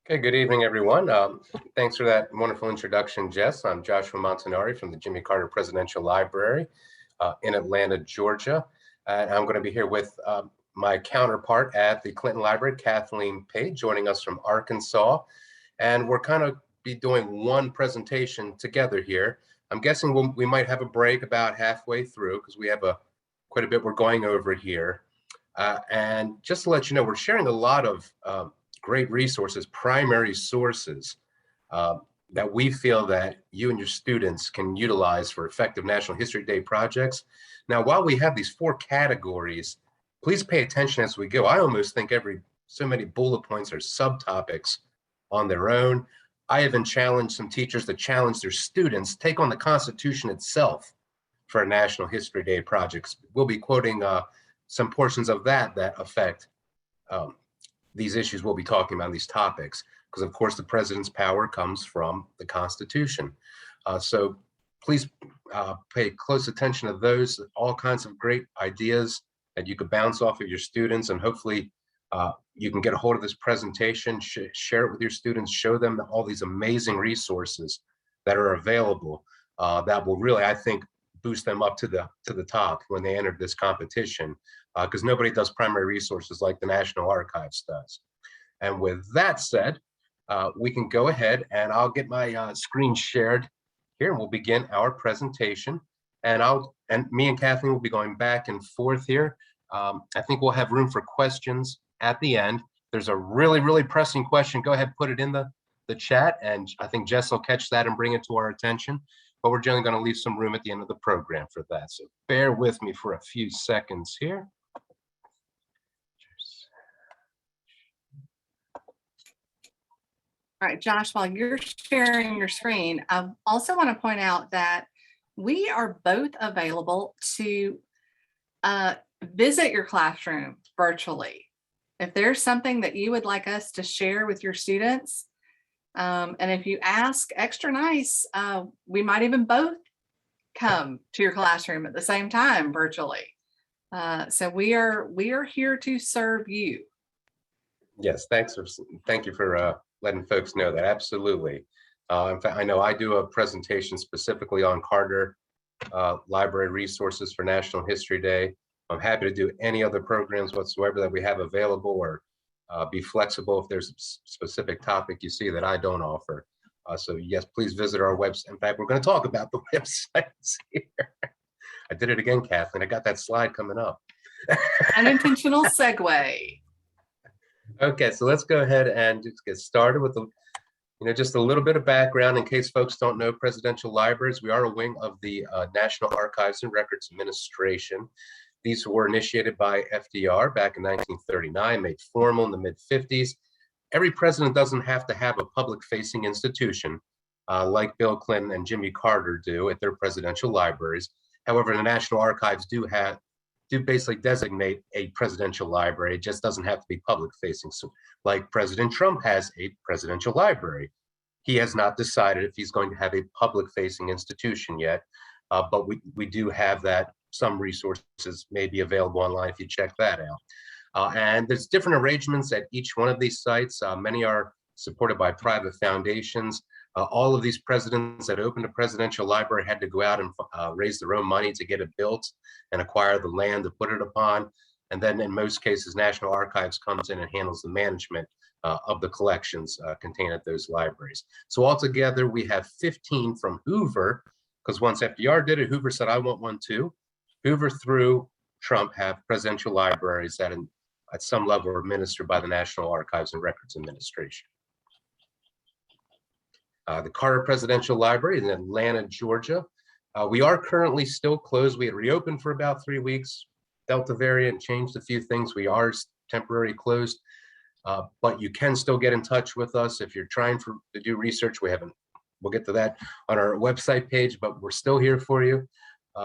Okay, good evening, everyone. Thanks for that wonderful introduction, Jess. I'm Joshua Montanari from the Jimmy Carter Presidential Library in Atlanta, Georgia. And I'm going to be here with my counterpart at the Clinton Library, Kathleen Pate, joining us from Arkansas. And we're kind of be doing one presentation together here. I'm guessing we might have a break about halfway through because we have quite a bit we're going over here. And just to let you know, we're sharing a lot of great resources, primary sources that we feel that you and your students can utilize for effective National History Day projects. Now, while we have these four categories, please pay attention as we go. I almost think so many bullet points are subtopics on their own. I even challenged some teachers to challenge their students, take on the Constitution itself for a National History Day projects. We'll be quoting some portions of that affect these issues we'll be talking about, these topics, because of course the president's power comes from the Constitution. So please pay close attention to those, all kinds of great ideas that you could bounce off of your students, and hopefully you can get a hold of this presentation, share it with your students, show them all these amazing resources that are available that will really, I think, boost them up to the top when they enter this competition, because nobody does primary resources like the National Archives does. And with that said, we can go ahead and I'll get my screen shared here and we'll begin our presentation. And me and Kathleen will be going back and forth here. I think we'll have room for questions at the end. There's a really pressing question. Go ahead, put it in the chat, and I think Jess will catch that and bring it to our attention. But we're generally going to leave some room at the end of the program for that. So bear with me for a few seconds here. All right, Josh, while you're sharing your screen, I also want to point out that we are both available to visit your classroom virtually. If there's something that you would like us to share with your students, and if you ask extra nice, we might even both come to your classroom at the same time virtually. So we are here to serve you. Yes, thank you for letting folks know that. Absolutely. In fact, I know I do a presentation specifically on Carter Library resources for National History Day. I'm happy to do any other programs whatsoever that we have available, or be flexible if there's a specific topic you see that I don't offer. So yes, please visit our website. In fact, we're going to talk about the websites here. I did it again, Kathleen. I got that slide coming up. Unintentional segue. Okay, so let's go ahead and just get started with just a little bit of background in case folks don't know presidential libraries. We are a wing of the National Archives and Records Administration. These were initiated by FDR back in 1939, made formal in the mid-50s. Every president doesn't have to have a public-facing institution like Bill Clinton and Jimmy Carter do at their presidential libraries. However, the National Archives do basically designate a presidential library. It just doesn't have to be public-facing. So, like President Trump has a presidential library. He has not decided if he's going to have a public-facing institution yet, but we do have that. Some resources may be available online if you check that out. And there's different arrangements at each one of these sites. Many are supported by private foundations. All of these presidents that opened a presidential library had to go out and raise their own money to get it built and acquire the land to put it upon. And then in most cases, National Archives comes in and handles the management of the collections contained at those libraries. So altogether, we have 15 from Hoover, because once FDR did it, Hoover said, I want one too. Hoover through Trump have presidential libraries that at some level are administered by the National Archives and Records Administration. The Carter Presidential Library in Atlanta, Georgia. We are currently still closed. We had reopened for about 3 weeks. Delta variant changed a few things. We are temporarily closed, but you can still get in touch with us if you're trying to do research. We'll get to that on our website page, but we're still here for you.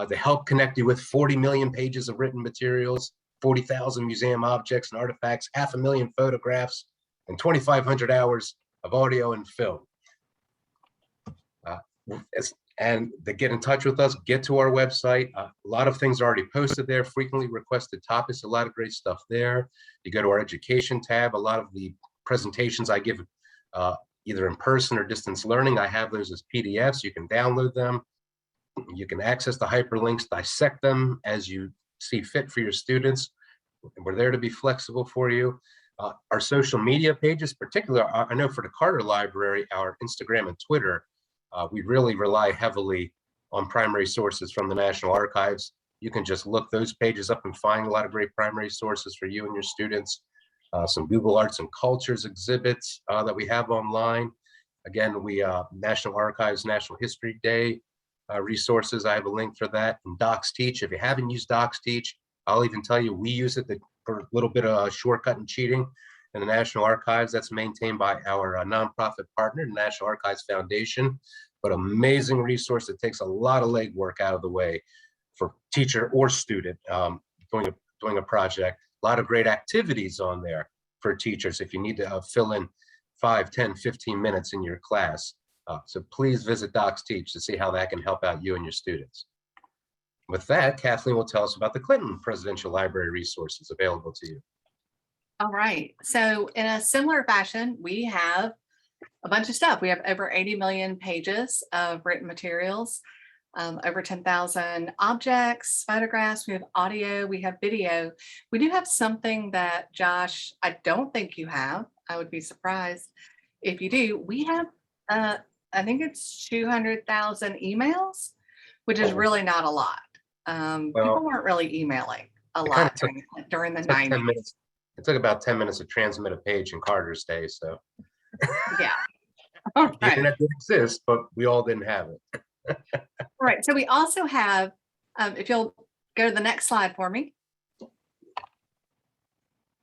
To help connect you with 40 million pages of written materials, 40,000 museum objects and artifacts, 500,000 photographs, and 2,500 hours of audio and film. And to get in touch with us, get to our website. A lot of things are already posted there, frequently requested topics, a lot of great stuff there. You go to our education tab, a lot of the presentations I give either in person or distance learning. I have those as PDFs. You can download them. You can access the hyperlinks, dissect them as you see fit for your students. We're there to be flexible for you. Our social media pages, particularly, I know for the Carter Library, our Instagram and Twitter, we really rely heavily on primary sources from the National Archives. You can just look those pages up and find a lot of great primary sources for you and your students. Some Google Arts and Cultures exhibits that we have online. Again, we National Archives National History Day resources. I have a link for that. And Docs Teach. If you haven't used Docs Teach, I'll even tell you we use it for a little bit of shortcut and cheating in the National Archives. That's maintained by our nonprofit partner, the National Archives Foundation. But amazing resource that takes a lot of legwork out of the way for teacher or student doing a project. A lot of great activities on there for teachers if you need to fill in 5, 10, 15 minutes in your class. So please visit Docs Teach to see how that can help out you and your students. With that, Kathleen will tell us about the Clinton Presidential Library resources available to you. All right. So in a similar fashion, we have a bunch of stuff. We have over 80 million pages of written materials, over 10,000 objects, photographs, we have audio, we have video. We do have something that, Josh, I don't think you have. I would be surprised if you do. We have, I think it's 200,000 emails, which is really not a lot. People weren't really emailing a lot during the 90s. It took about 10 minutes to transmit a page in Carter's day, so. Yeah. All The internet did exist, but we all didn't have it. All right, so we also have, if you'll go to the next slide for me.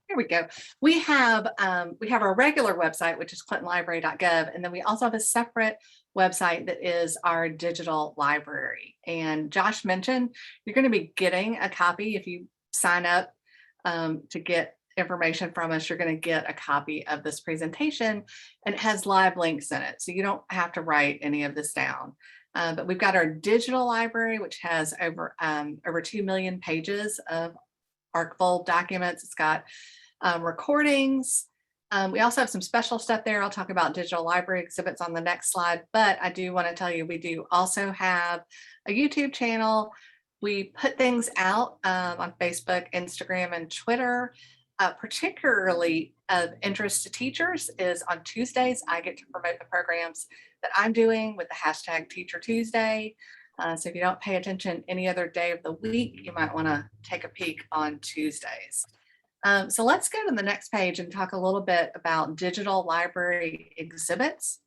Here we go. We have our regular website, which is clintonlibrary.gov, and then we also have a separate website that is our digital library. And Josh mentioned you're going to be getting a copy if you sign up to get information from us. You're going to get a copy of this presentation, and it has live links in it, so you don't have to write any of this down. But we've got our digital library, which has over 2 million pages of archival documents. It's got recordings. We also have some special stuff there. I'll talk about digital library exhibits on the next slide, but I do want to tell you we do also have a YouTube channel. We put things out on Facebook, Instagram, and Twitter. Particularly of interest to teachers is on Tuesdays, I get to promote the programs that I'm doing with the hashtag Teacher Tuesday. So if you don't pay attention any other day of the week, you might want to take a peek on Tuesdays. So let's go to the next page and talk a little bit about digital library exhibits.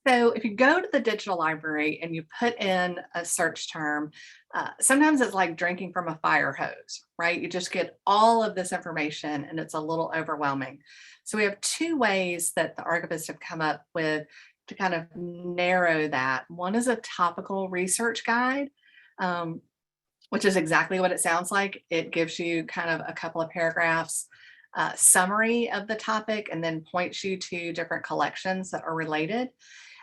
So if you go to the digital library and you put in a search term, sometimes it's like drinking from a fire hose, right? You just get all of this information and it's a little overwhelming. So we have two ways that the archivists have come up with to kind of narrow that. One is a topical research guide, which is exactly what it sounds like. It gives you kind of a couple of paragraphs summary of the topic and then points you to different collections that are related.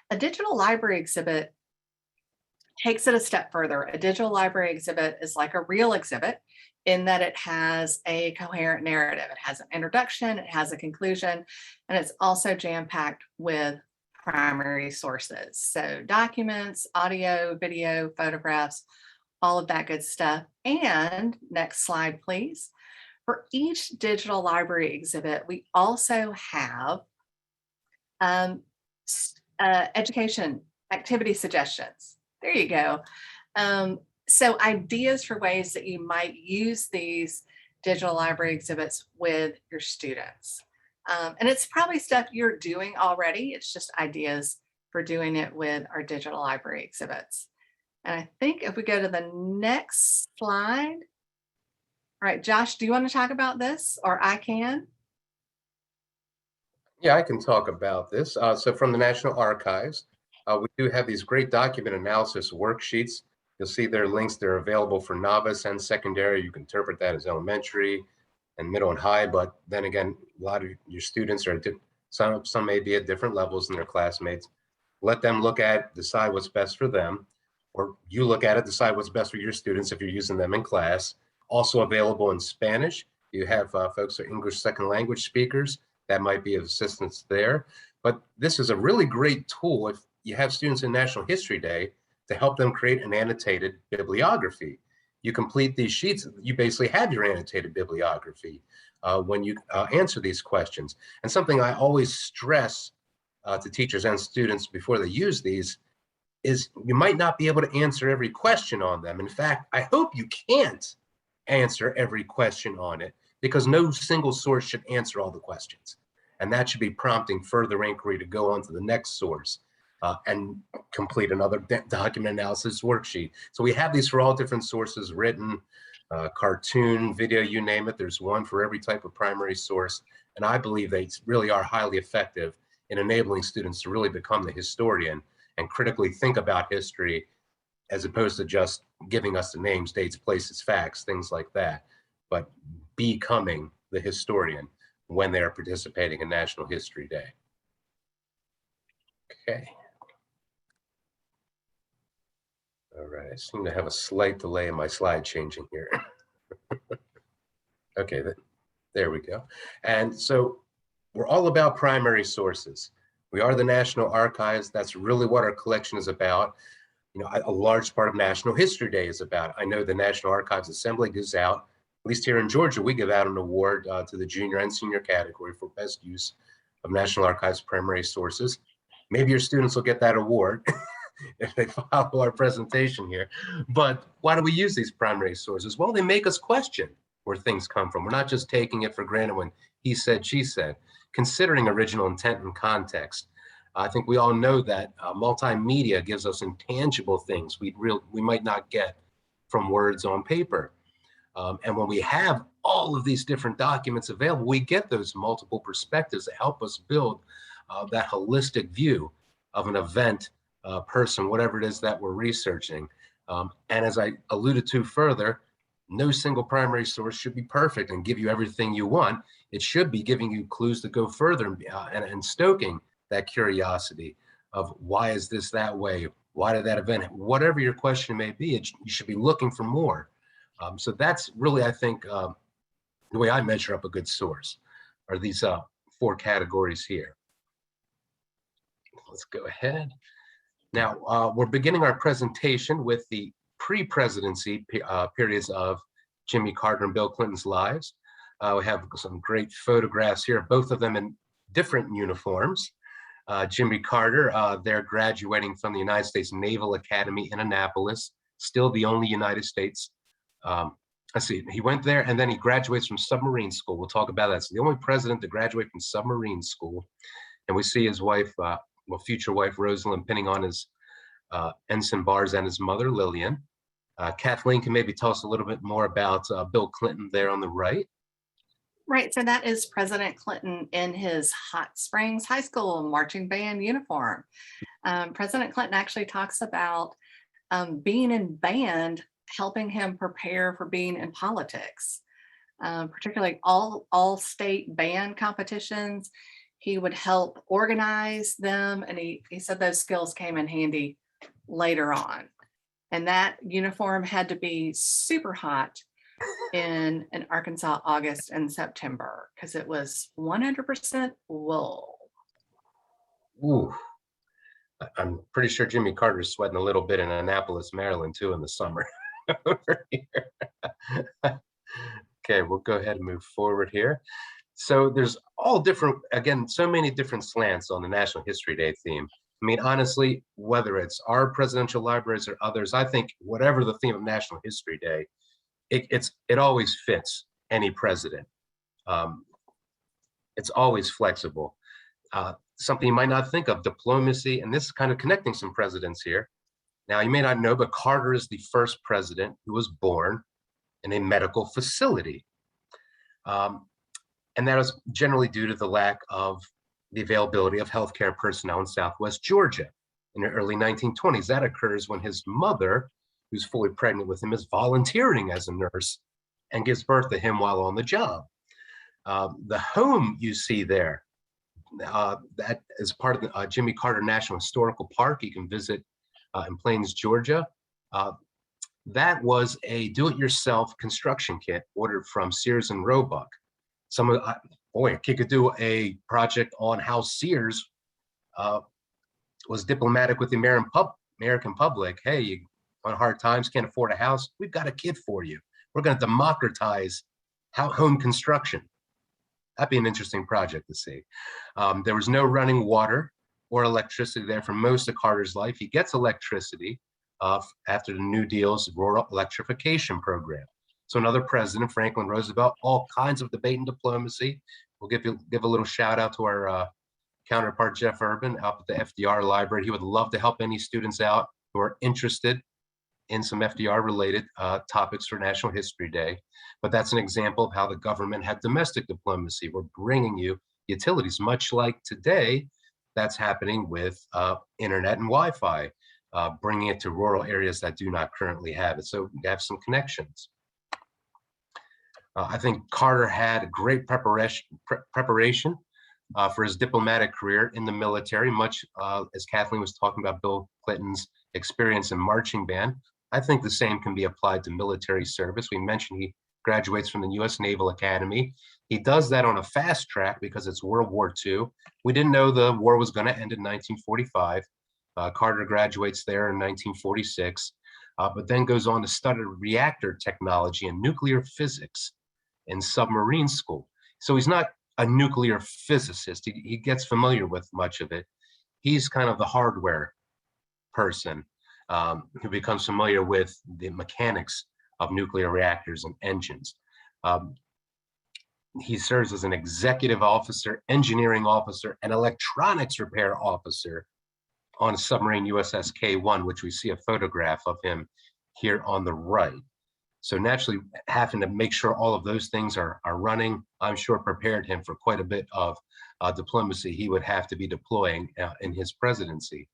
A digital library exhibit takes it a step further. A digital library exhibit is like a real exhibit in that it has a coherent narrative. It has an introduction, it has a conclusion, and it's also jam-packed with primary sources. So documents, audio, video, photographs, all of that good stuff. And next slide, please. For each digital library exhibit, we also have education activity suggestions. There you go. So ideas for ways that you might use these digital library exhibits with your students. And it's probably stuff you're doing already. It's just ideas for doing it with our digital library exhibits. And I think if we go to the next slide. All right, Josh, do you want to talk about this, or I can? Yeah, I can talk about this. So from the National Archives, we do have these great document analysis worksheets. You'll see their links. They're available for novice and secondary. You can interpret that as elementary and middle and high, but then again, a lot of your students are, some may be at different levels than their classmates. Let them look at, decide what's best for them, or you look at it, decide what's best for your students if you're using them in class. Also available in Spanish. You have folks who are English second language speakers. that might be of assistance there. But this is a really great tool if you have students in National History Day to help them create an annotated bibliography. You complete these sheets, you basically have your annotated bibliography when you answer these questions. And something I always stress to teachers and students before they use these is you might not be able to answer every question on them. In fact, I hope you can't answer every question on it, because no single source should answer all the questions. And that should be prompting further inquiry to go on to the next source and complete another document analysis worksheet. So we have these for all different sources, written, cartoon, video, you name it. There's one for every type of primary source. And I believe they really are highly effective in enabling students to really become the historian and critically think about history, as opposed to just giving us the names, dates, places, facts, things like that, but becoming the historian when they are participating in National History Day. Okay. All right, I seem to have a slight delay in my slide changing here. Okay, there we go. And so we're all about primary sources. We are the National Archives. That's really what our collection is about. You know, a large part of National History Day is about. I know the National Archives Assembly gives out, at least here in Georgia, we give out an award to the junior and senior category for best use of National Archives primary sources. Maybe your students will get that award if they follow our presentation here. But why do we use these primary sources? Well, they make us question where things come from. We're not just taking it for granted when he said, she said, considering original intent and context. I think we all know that multimedia gives us intangible things we might not get from words on paper. And when we have all of these different documents available, we get those multiple perspectives that help us build that holistic view of an event, person, whatever it is that we're researching. And as I alluded to further, no single primary source should be perfect and give you everything you want. It should be giving you clues to go further and stoking that curiosity of why is this that way? Why did that event? Whatever your question may be, you should be looking for more. So that's really, I think, the way I measure up a good source are these 4 categories here. Let's go ahead. Now, we're beginning our presentation with the pre-presidency periods of Jimmy Carter and Bill Clinton's lives. We have some great photographs here, both of them in different uniforms. Jimmy Carter, they're graduating from the United States Naval Academy in Annapolis, still the only United States. Let's see, he went there and then he graduates from submarine school. We'll talk about that. So the only president to graduate from submarine school. And we see his wife, well, future wife, Rosalind, pinning on his ensign bars, and his mother, Lillian. Kathleen can maybe tell us a little bit more about Bill Clinton there on the right. Right, so that is President Clinton in his Hot Springs High School marching band uniform. President Clinton actually talks about being in band helping him prepare for being in politics, particularly all state band competitions. He would help organize them, and he said those skills came in handy later on. And that uniform had to be super hot in Arkansas, August and September, because it was 100% wool. Ooh, I'm pretty sure Jimmy Carter's sweating a little bit in Annapolis, Maryland, too, in the summer. Over here. Okay, we'll go ahead and move forward here. So there's all different, again, so many different slants on the National History Day theme. I mean, honestly, whether it's our presidential libraries or others, I think whatever the theme of National History Day, it always fits any president. It's always flexible. Something you might not think of, diplomacy, and this is kind of connecting some presidents here. Now, you may not know, but Carter is the first president who was born in a medical facility. And that is generally due to the lack of the availability of healthcare personnel in Southwest Georgia in the early 1920s. That occurs when his mother, who's fully pregnant with him, is volunteering as a nurse and gives birth to him while on the job. The home you see there, that is part of the Jimmy Carter National Historical Park. You can visit in Plains, Georgia. That was a do-it-yourself construction kit ordered from Sears and Roebuck. boy, he could do a project on how Sears was diplomatic with the American public. Hey, you on hard times, can't afford a house, we've got a kid for you. We're going to democratize home construction. That'd be an interesting project to see. There was no running water or electricity there for most of Carter's life. He gets electricity after the New Deal's rural electrification program. So another president, Franklin Roosevelt, all kinds of debate and diplomacy. We'll give a little shout out to our counterpart, Jeff Urban, up at the FDR Library. He would love to help any students out who are interested in some FDR related topics for National History Day. But that's an example of how the government had domestic diplomacy. We're bringing you utilities, much like today, that's happening with internet and Wi-Fi, bringing it to rural areas that do not currently have it. So you have some connections. I think Carter had a great preparation for his diplomatic career in the military, much as Kathleen was talking about Bill Clinton's experience in marching band. I think the same can be applied to military service. We mentioned he graduates from the U.S. Naval Academy. He does that on a fast track because it's World War II. We didn't know the war was going to end in 1945. Carter graduates there in 1946, but then goes on to study reactor technology and nuclear physics in submarine school. So he's not a nuclear physicist. He gets familiar with much of it. He's kind of the hardware person who becomes familiar with the mechanics of nuclear reactors and engines. He serves as an executive officer, engineering officer, and electronics repair officer on submarine USS K-1, which we see a photograph of him here on the right. So naturally, having to make sure all of those things are running, I'm sure prepared him for quite a bit of diplomacy he would have to be deploying in his presidency.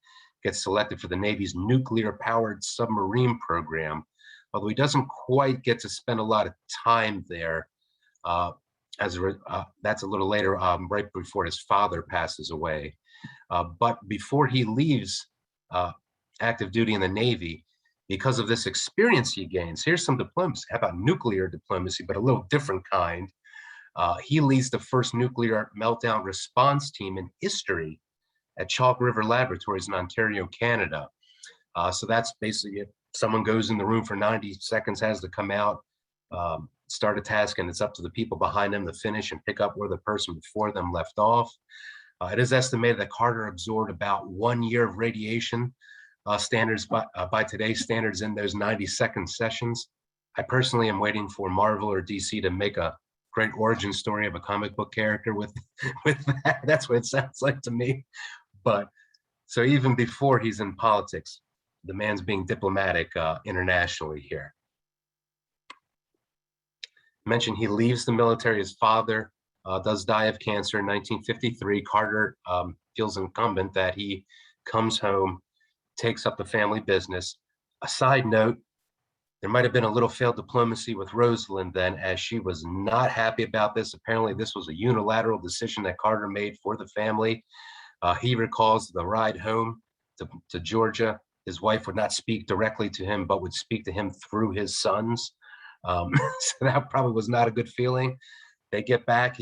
Gets selected for the Navy's nuclear-powered submarine program, although he doesn't quite get to spend a lot of time there. That's a little later, right before his father passes away. But before he leaves active duty in the Navy, because of this experience he gains, here's some diplomacy. How about nuclear diplomacy, but a little different kind? He leads the first nuclear meltdown response team in history at Chalk River Laboratories in Ontario, Canada. So that's basically if someone goes in the room for 90 seconds, has to come out, start a task, and it's up to the people behind them to finish and pick up where the person before them left off. It is estimated that Carter absorbed about 1 year of radiation standards by today's standards in those 90-second sessions. I personally am waiting for Marvel or DC to make a great origin story of a comic book character with that. That's what it sounds like to me. But so even before he's in politics, the man's being diplomatic internationally here. Mentioned he leaves the military. His father does die of cancer in 1953. Carter feels incumbent that he comes home, takes up the family business. A side note, there might have been a little failed diplomacy with Rosalind then, as she was not happy about this. Apparently, this was a unilateral decision that Carter made for the family. He recalls the ride home to Georgia. His wife would not speak directly to him, but would speak to him through his sons. So that probably was not a good feeling. They get back,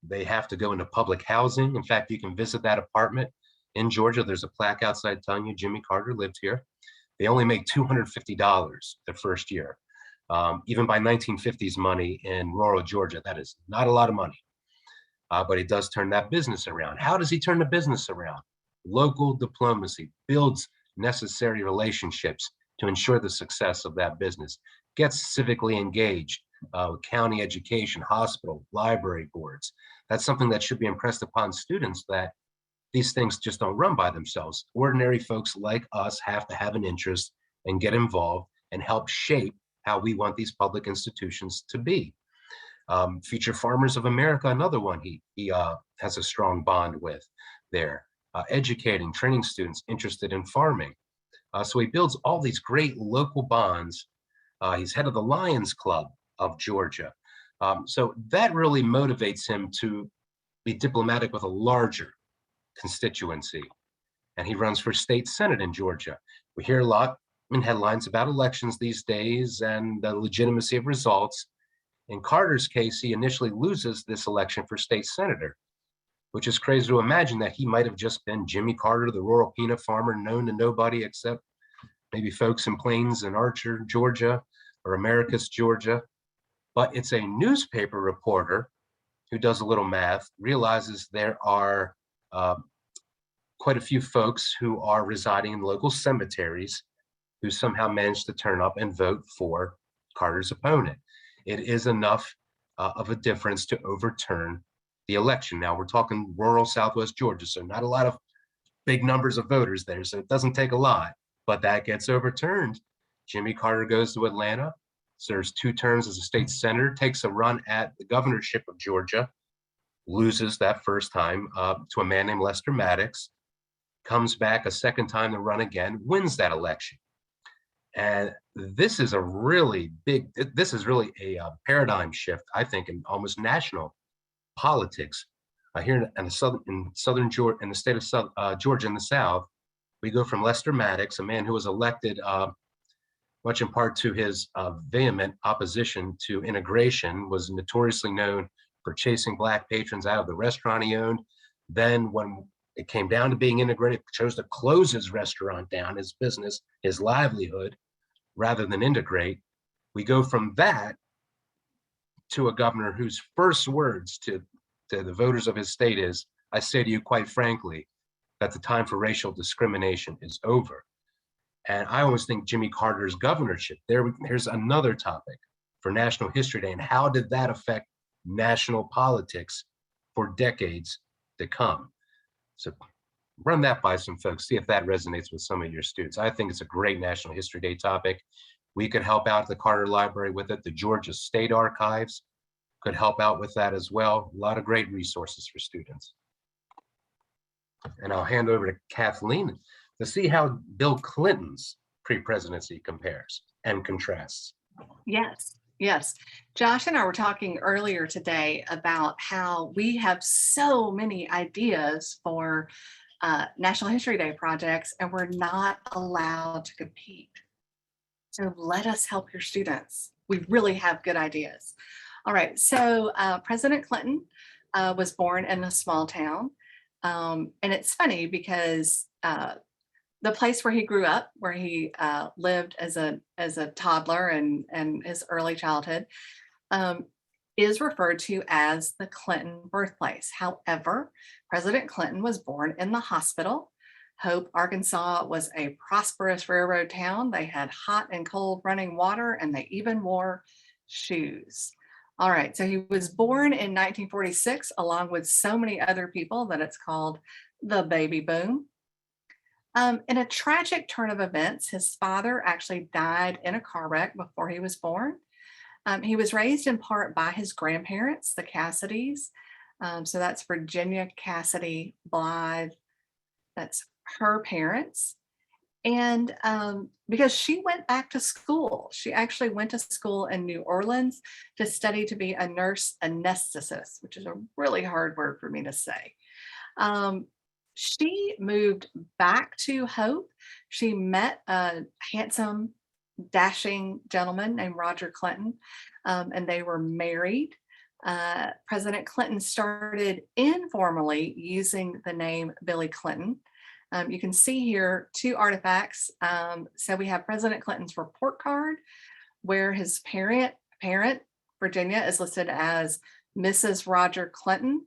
they have to go into public housing. In fact, you can visit that apartment in Georgia. There's a plaque outside telling you Jimmy Carter lived here. They only make $250 their first year. Even by 1950s money in rural Georgia, that is not a lot of money. But he does turn that business around. How does he turn the business around? Local diplomacy, builds necessary relationships to ensure the success of that business, gets civically engaged with county education, hospital, library boards. That's something that should be impressed upon students, that these things just don't run by themselves. Ordinary folks like us have to have an interest and get involved and help shape how we want these public institutions to be. Future Farmers of America, another one he has a strong bond with there. Educating, training students interested in farming. So he builds all these great local bonds. He's head of the Lions Club of Georgia. So that really motivates him to be diplomatic with a larger constituency. And he runs for state senate in Georgia. We hear a lot in headlines about elections these days and the legitimacy of results. In Carter's case, he initially loses this election for state senator, which is crazy to imagine that he might have just been Jimmy Carter, the rural peanut farmer, known to nobody except maybe folks in Plains and Archer, Georgia, or Americus, Georgia. But it's a newspaper reporter who does a little math, realizes there are quite a few folks who are residing in local cemeteries who somehow managed to turn up and vote for Carter's opponent. It is enough of a difference to overturn the election. Now we're talking rural Southwest Georgia, so not a lot of big numbers of voters there, so it doesn't take a lot, but that gets overturned. Jimmy Carter goes to Atlanta, serves 2 terms as a state senator, takes a run at the governorship of Georgia, loses that first time to a man named Lester Maddox, comes back a second time to run again, wins that election. And this is a really big, this is really a paradigm shift, I think, in almost national politics. Here in southern Georgia, in the state of Georgia in the South, we go from Lester Maddox, a man who was elected much in part to his vehement opposition to integration, was notoriously known for chasing Black patrons out of the restaurant he owned. Then when it came down to being integrated, chose to close his restaurant down, his business, his livelihood, rather than integrate. We go from that to a governor whose first words to the voters of his state is, I say to you quite frankly, that the time for racial discrimination is over. And I always think Jimmy Carter's governorship, here's another topic for National History Day, and how did that affect national politics for decades to come? So run that by some folks, see if that resonates with some of your students. I think it's a great National History Day topic. We could help out the Carter Library with it. The Georgia State Archives could help out with that as well. A lot of great resources for students. And I'll hand over to Kathleen to see how Bill Clinton's pre-presidency compares and contrasts. Yes, yes. Josh and I were talking earlier today about how we have so many ideas for National History Day projects, and we're not allowed to compete. So let us help your students. We really have good ideas. All right, so President Clinton was born in a small town. And it's funny because the place where he grew up, where he lived as a toddler and his early childhood, is referred to as the Clinton birthplace. However, President Clinton was born in the hospital. Hope, Arkansas was a prosperous railroad town. They had hot and cold running water, and they even wore shoes. All right, so he was born in 1946, along with so many other people that it's called the baby boom. In a tragic turn of events, his father actually died in a car wreck before he was born. He was raised in part by his grandparents, the Cassidys. So that's Virginia Cassidy Blythe. That's her parents. And because she went back to school, she actually went to school in New Orleans to study to be a nurse anesthetist, which is a really hard word for me to say. She moved back to Hope. She met a handsome, dashing gentleman named Roger Clinton, and they were married. President Clinton started informally using the name Billy Clinton. You can see here 2 artifacts. So we have President Clinton's report card, where his parent, Virginia, is listed as Mrs. Roger Clinton.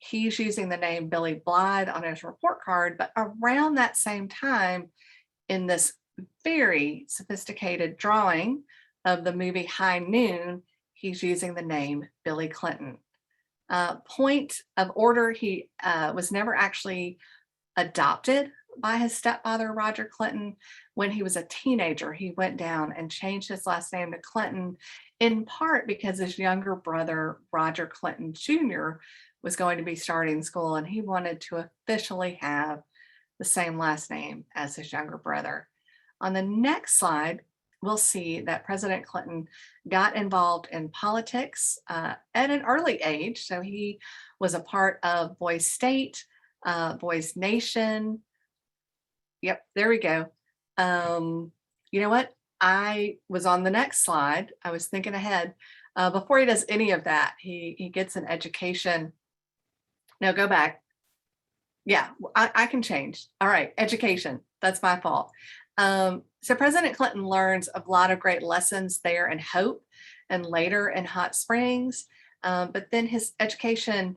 He's using the name Billy Blythe on his report card, but around that same time, in this very sophisticated drawing of the movie High Noon, he's using the name Billy Clinton. Point of order, he was never actually adopted by his stepfather, Roger Clinton. When he was a teenager, he went down and changed his last name to Clinton, in part because his younger brother, Roger Clinton Jr., was going to be starting school, and he wanted to officially have the same last name as his younger brother. On the next slide, we'll see that President Clinton got involved in politics at an early age. So he was a part of Boys State, Boys Nation. Yep, there we go. You know what? I was on the next slide. I was thinking ahead. Before he does any of that, he gets an education. No, go back. Yeah, I can change. All right, education. That's my fault. So President Clinton learns a lot of great lessons there in Hope and later in Hot Springs. But then his education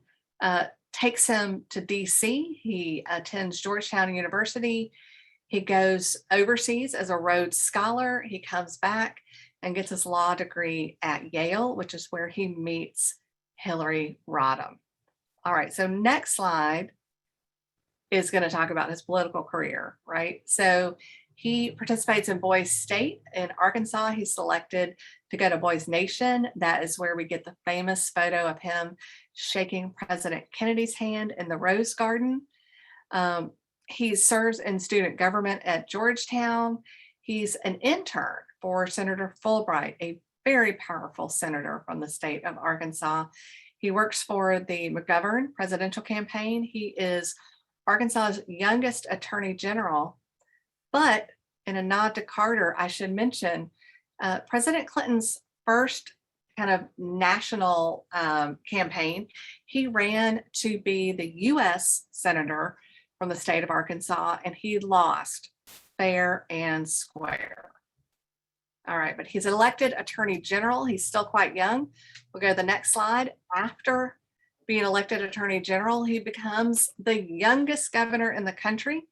takes him to DC. He attends Georgetown University. He goes overseas as a Rhodes Scholar. He comes back and gets his law degree at Yale, which is where he meets Hillary Rodham. All right, so next slide is going to talk about his political career, right? So he participates in Boys State in Arkansas. He's selected to go to Boys Nation. That is where we get the famous photo of him shaking President Kennedy's hand in the Rose Garden. He serves in student government at Georgetown. He's an intern for Senator Fulbright, a very powerful senator from the state of Arkansas. He works for the McGovern presidential campaign. He is Arkansas's youngest attorney general. But in a nod to Carter, I should mention President Clinton's first kind of national campaign, he ran to be the US senator from the state of Arkansas, and he lost fair and square. All right, but he's elected attorney general. He's still quite young. We'll go to the next slide. After being elected attorney general, he becomes the youngest governor in the country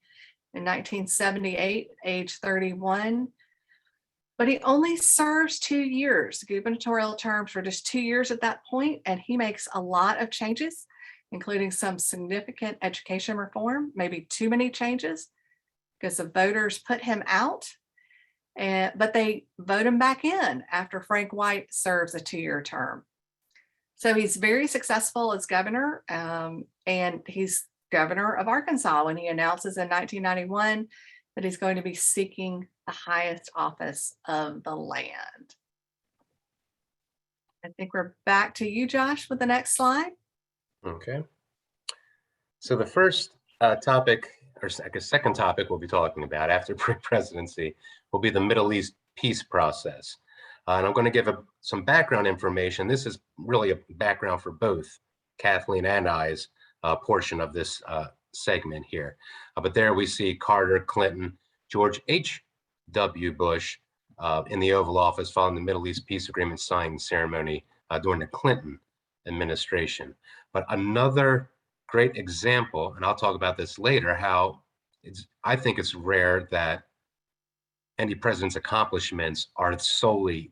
in 1978, age 31. But he only serves 2 years. The gubernatorial terms were just 2 years at that point, and he makes a lot of changes, including some significant education reform, maybe too many changes, because the voters put him out, but they vote him back in after Frank White serves a 2-year term. So he's very successful as governor, and he's governor of Arkansas when he announces in 1991 that he's going to be seeking the highest office of the land. I think we're back to you, Josh, with the next slide. Okay. So the first topic, or I guess second topic we'll be talking about after pre-presidency will be the Middle East peace process. And I'm going to give some background information. This is really a background for both Kathleen and I's portion of this segment here. But there we see Carter, Clinton, George H.W. Bush in the Oval Office following the Middle East peace agreement signing ceremony during the Clinton administration. But another great example, and I'll talk about this later, how I think it's rare that any president's accomplishments are solely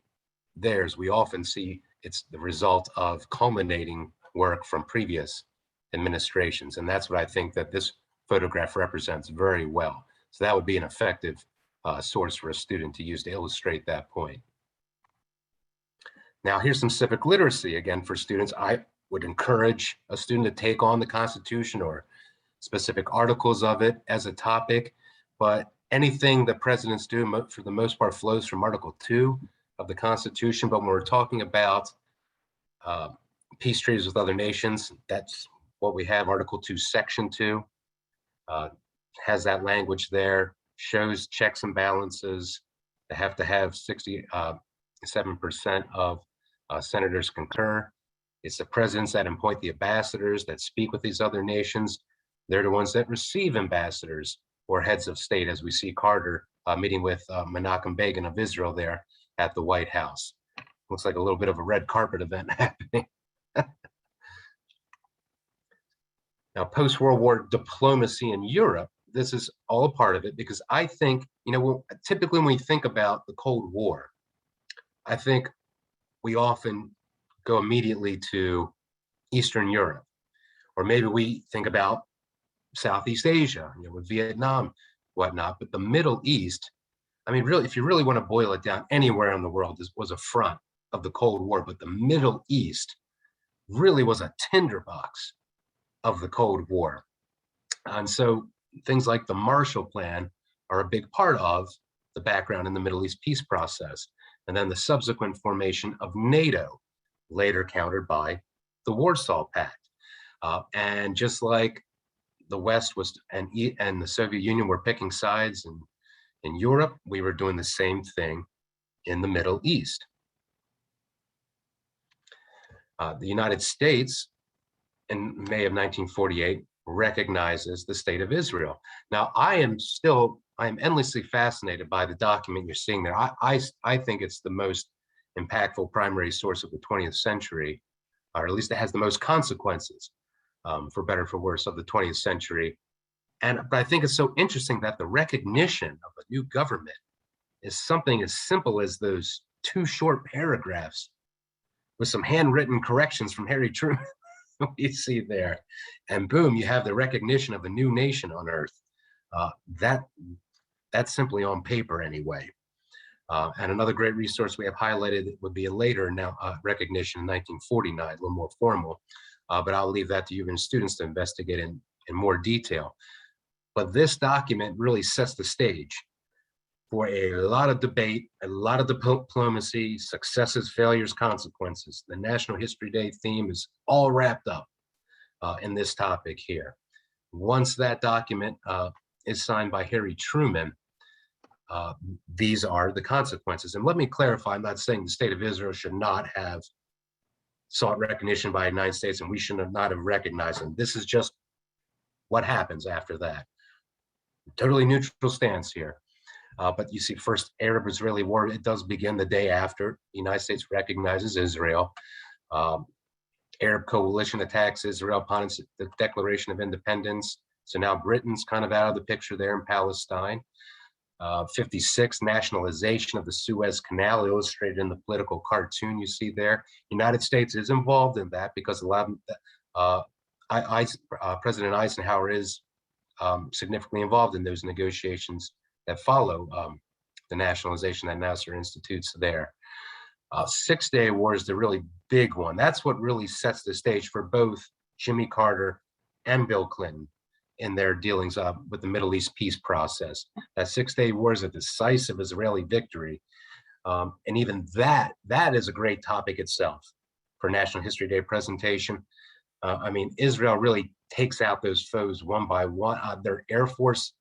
theirs. We often see it's the result of culminating work from previous administrations. And that's what I think that this photograph represents very well. So that would be an effective source for a student to use to illustrate that point. Now, here's some civic literacy again for students. I would encourage a student to take on the Constitution or specific articles of it as a topic, but anything that presidents do for the most part flows from Article 2 of the Constitution. But when we're talking about peace treaties with other nations, that's what we have. Article 2, Section 2 has that language there, shows checks and balances. They have to have 67% of senators concur. It's the presidents that appoint the ambassadors that speak with these other nations. They're the ones that receive ambassadors or heads of state, as we see Carter meeting with Menachem Begin of Israel there at the White House. Looks like a little bit of a red carpet event happening. Now, post-World War diplomacy in Europe, this is all a part of it, because I think, typically when we think about the Cold War, I think we often go immediately to Eastern Europe, or maybe we think about Southeast Asia, with Vietnam, whatnot. But the Middle East, I mean, really, if you really want to boil it down, anywhere in the world, this was a front of the Cold War. But the Middle East really was a tinderbox of the Cold War. And so things like the Marshall Plan are a big part of the background in the Middle East peace process. And then the subsequent formation of NATO, later countered by the Warsaw Pact. And just like the West was and the Soviet Union were picking sides in Europe, we were doing the same thing in the Middle East. The United States, in May of 1948, recognizes the state of Israel. Now, I am endlessly fascinated by the document you're seeing there. I think it's the most impactful primary source of the 20th century, or at least it has the most consequences, for better or for worse, of the 20th century. But I think it's so interesting that the recognition of a new government is something as simple as those 2 short paragraphs with some handwritten corrections from Harry Truman. You see there, and boom, you have the recognition of a new nation on earth. That's simply on paper anyway. And another great resource we have highlighted would be a later recognition in 1949, a little more formal, but I'll leave that to you and students to investigate in more detail. But this document really sets the stage for a lot of debate, a lot of diplomacy, successes, failures, consequences. The National History Day theme is all wrapped up in this topic here. Once that document is signed by Harry Truman, these are the consequences. And let me clarify, I'm not saying the state of Israel should not have sought recognition by the United States and we should not have recognized them. This is just what happens after that. Totally neutral stance here. But you see, first Arab-Israeli war, it does begin the day after the United States recognizes Israel. Arab coalition attacks Israel upon the Declaration of Independence. So now Britain's kind of out of the picture there in Palestine. 56, nationalization of the Suez Canal, illustrated in the political cartoon you see there. United States is involved in that because a lot of, President Eisenhower is significantly involved in those negotiations that follow the nationalization that Nasser institutes there. 6-Day War is the really big one. That's what really sets the stage for both Jimmy Carter and Bill Clinton in their dealings with the Middle East peace process. That 6-Day War is a decisive Israeli victory. And even that is a great topic itself for National History Day presentation. I mean, Israel really takes out those foes one by one. Their Air Force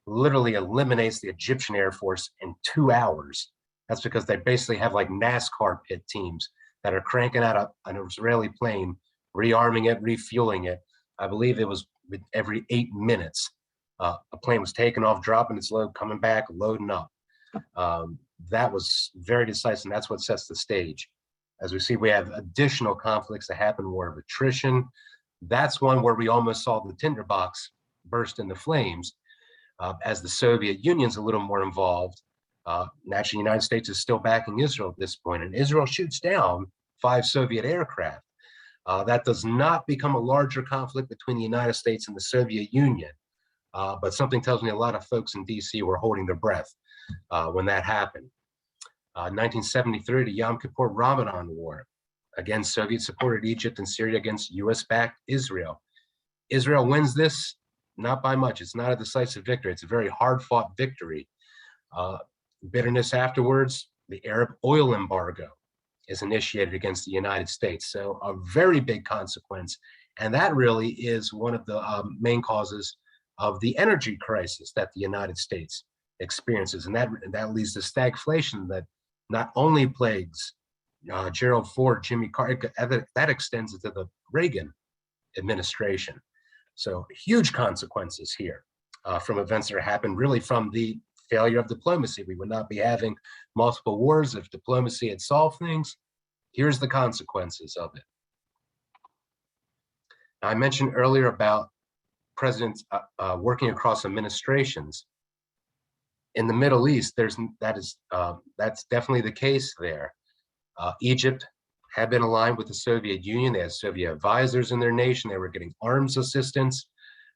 literally eliminates the Egyptian Air Force in 2 hours. That's because they basically have like NASCAR pit teams that are cranking out an Israeli plane, rearming it, refueling it. I believe it was every 8 minutes. A plane was taking off, dropping its load, coming back, loading up. That was very decisive, and that's what sets the stage. As we see, we have additional conflicts that happen, war of attrition. That's one where we almost saw the tinderbox burst into flames. As the Soviet Union's a little more involved, naturally, the United States is still backing Israel at this point, and Israel shoots down 5 Soviet aircraft. That does not become a larger conflict between the United States and the Soviet Union, but something tells me a lot of folks in DC were holding their breath when that happened. 1973, the Yom Kippur Ramadan War. Again, Soviets supported Egypt and Syria against US-backed Israel. Israel wins this, not by much. It's not a decisive victory. It's a very hard-fought victory. Bitterness afterwards, the Arab oil embargo is initiated against the United States. So a very big consequence. And that really is one of the main causes of the energy crisis that the United States experiences. And that leads to stagflation that not only plagues Gerald Ford, Jimmy Carter, that extends into the Reagan administration. So huge consequences here from events that happened really from the failure of diplomacy. We would not be having multiple wars if diplomacy had solved things. Here's the consequences of it. Now, I mentioned earlier about presidents working across administrations. In the Middle East, that's definitely the case there. Egypt had been aligned with the Soviet Union. They had Soviet advisors in their nation. They were getting arms assistance.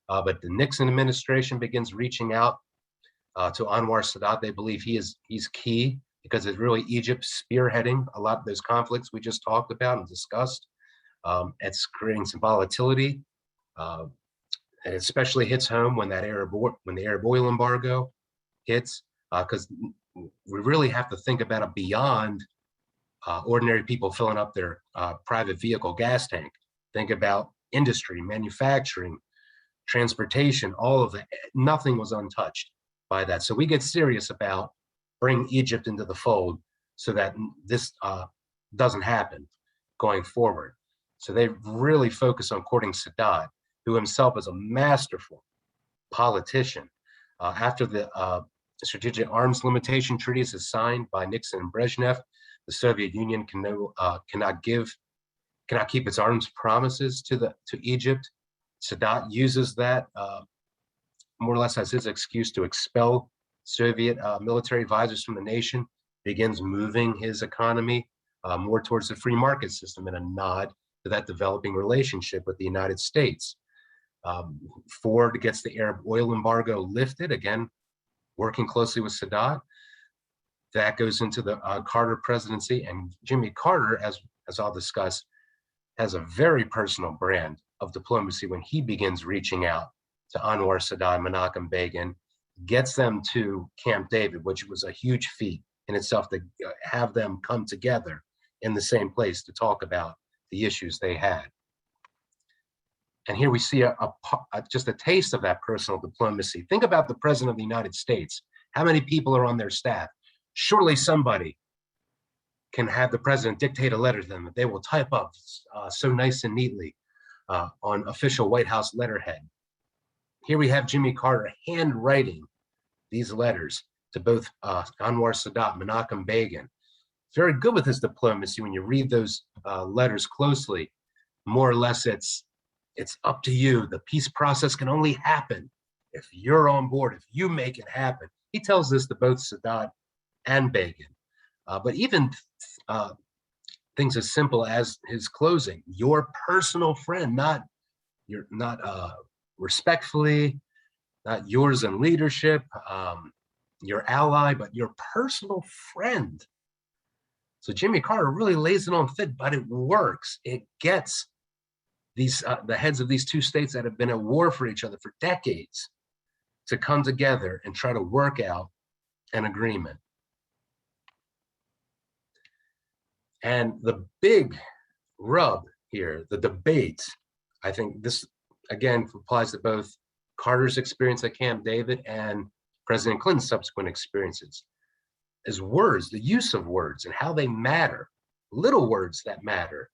But the Nixon administration begins reaching out to Anwar Sadat. They believe he's key because it's really Egypt spearheading a lot of those conflicts we just talked about and discussed. It's creating some volatility. It especially hits home when the Arab oil embargo hits, because we really have to think about it beyond ordinary people filling up their private vehicle gas tank. Think about industry, manufacturing, transportation, all of that. Nothing was untouched by that. So we get serious about bringing Egypt into the fold so that this doesn't happen. going forward. So they really focus on courting Sadat, who himself is a masterful politician. After the Strategic Arms Limitation Treaties is signed by Nixon and Brezhnev, the Soviet Union cannot keep its arms promises to Egypt. Sadat uses that more or less as his excuse to expel Soviet military advisors from the nation, begins moving his economy more towards the free market system in a nod to that developing relationship with the United States. Ford gets the Arab oil embargo lifted, again, working closely with Sadat. That goes into the Carter presidency, and Jimmy Carter, as I'll discuss, has a very personal brand of diplomacy when he begins reaching out to Anwar Sadat, Menachem Begin, gets them to Camp David, which was a huge feat in itself to have them come together in the same place to talk about the issues they had. And here we see just a taste of that personal diplomacy. Think about the President of the United States. How many people are on their staff? Surely somebody can have the president dictate a letter to them that they will type up so nice and neatly on official White House letterhead. Here we have Jimmy Carter handwriting these letters to both Anwar Sadat, Menachem Begin. Very good with his diplomacy. When you read those letters closely, more or less it's up to you. The peace process can only happen if you're on board, if you make it happen. He tells this to both Sadat and Begin. But even things as simple as his closing, your personal friend, not respectfully, not yours in leadership, your ally, but your personal friend. So Jimmy Carter really lays it on thick, but it works. It gets these the heads of these two states that have been at war for each other for decades to come together and try to work out an agreement. And the big rub here, the debates, I think this again applies to both Carter's experience at Camp David and President Clinton's subsequent experiences, is words, the use of words and how they matter, little words that matter.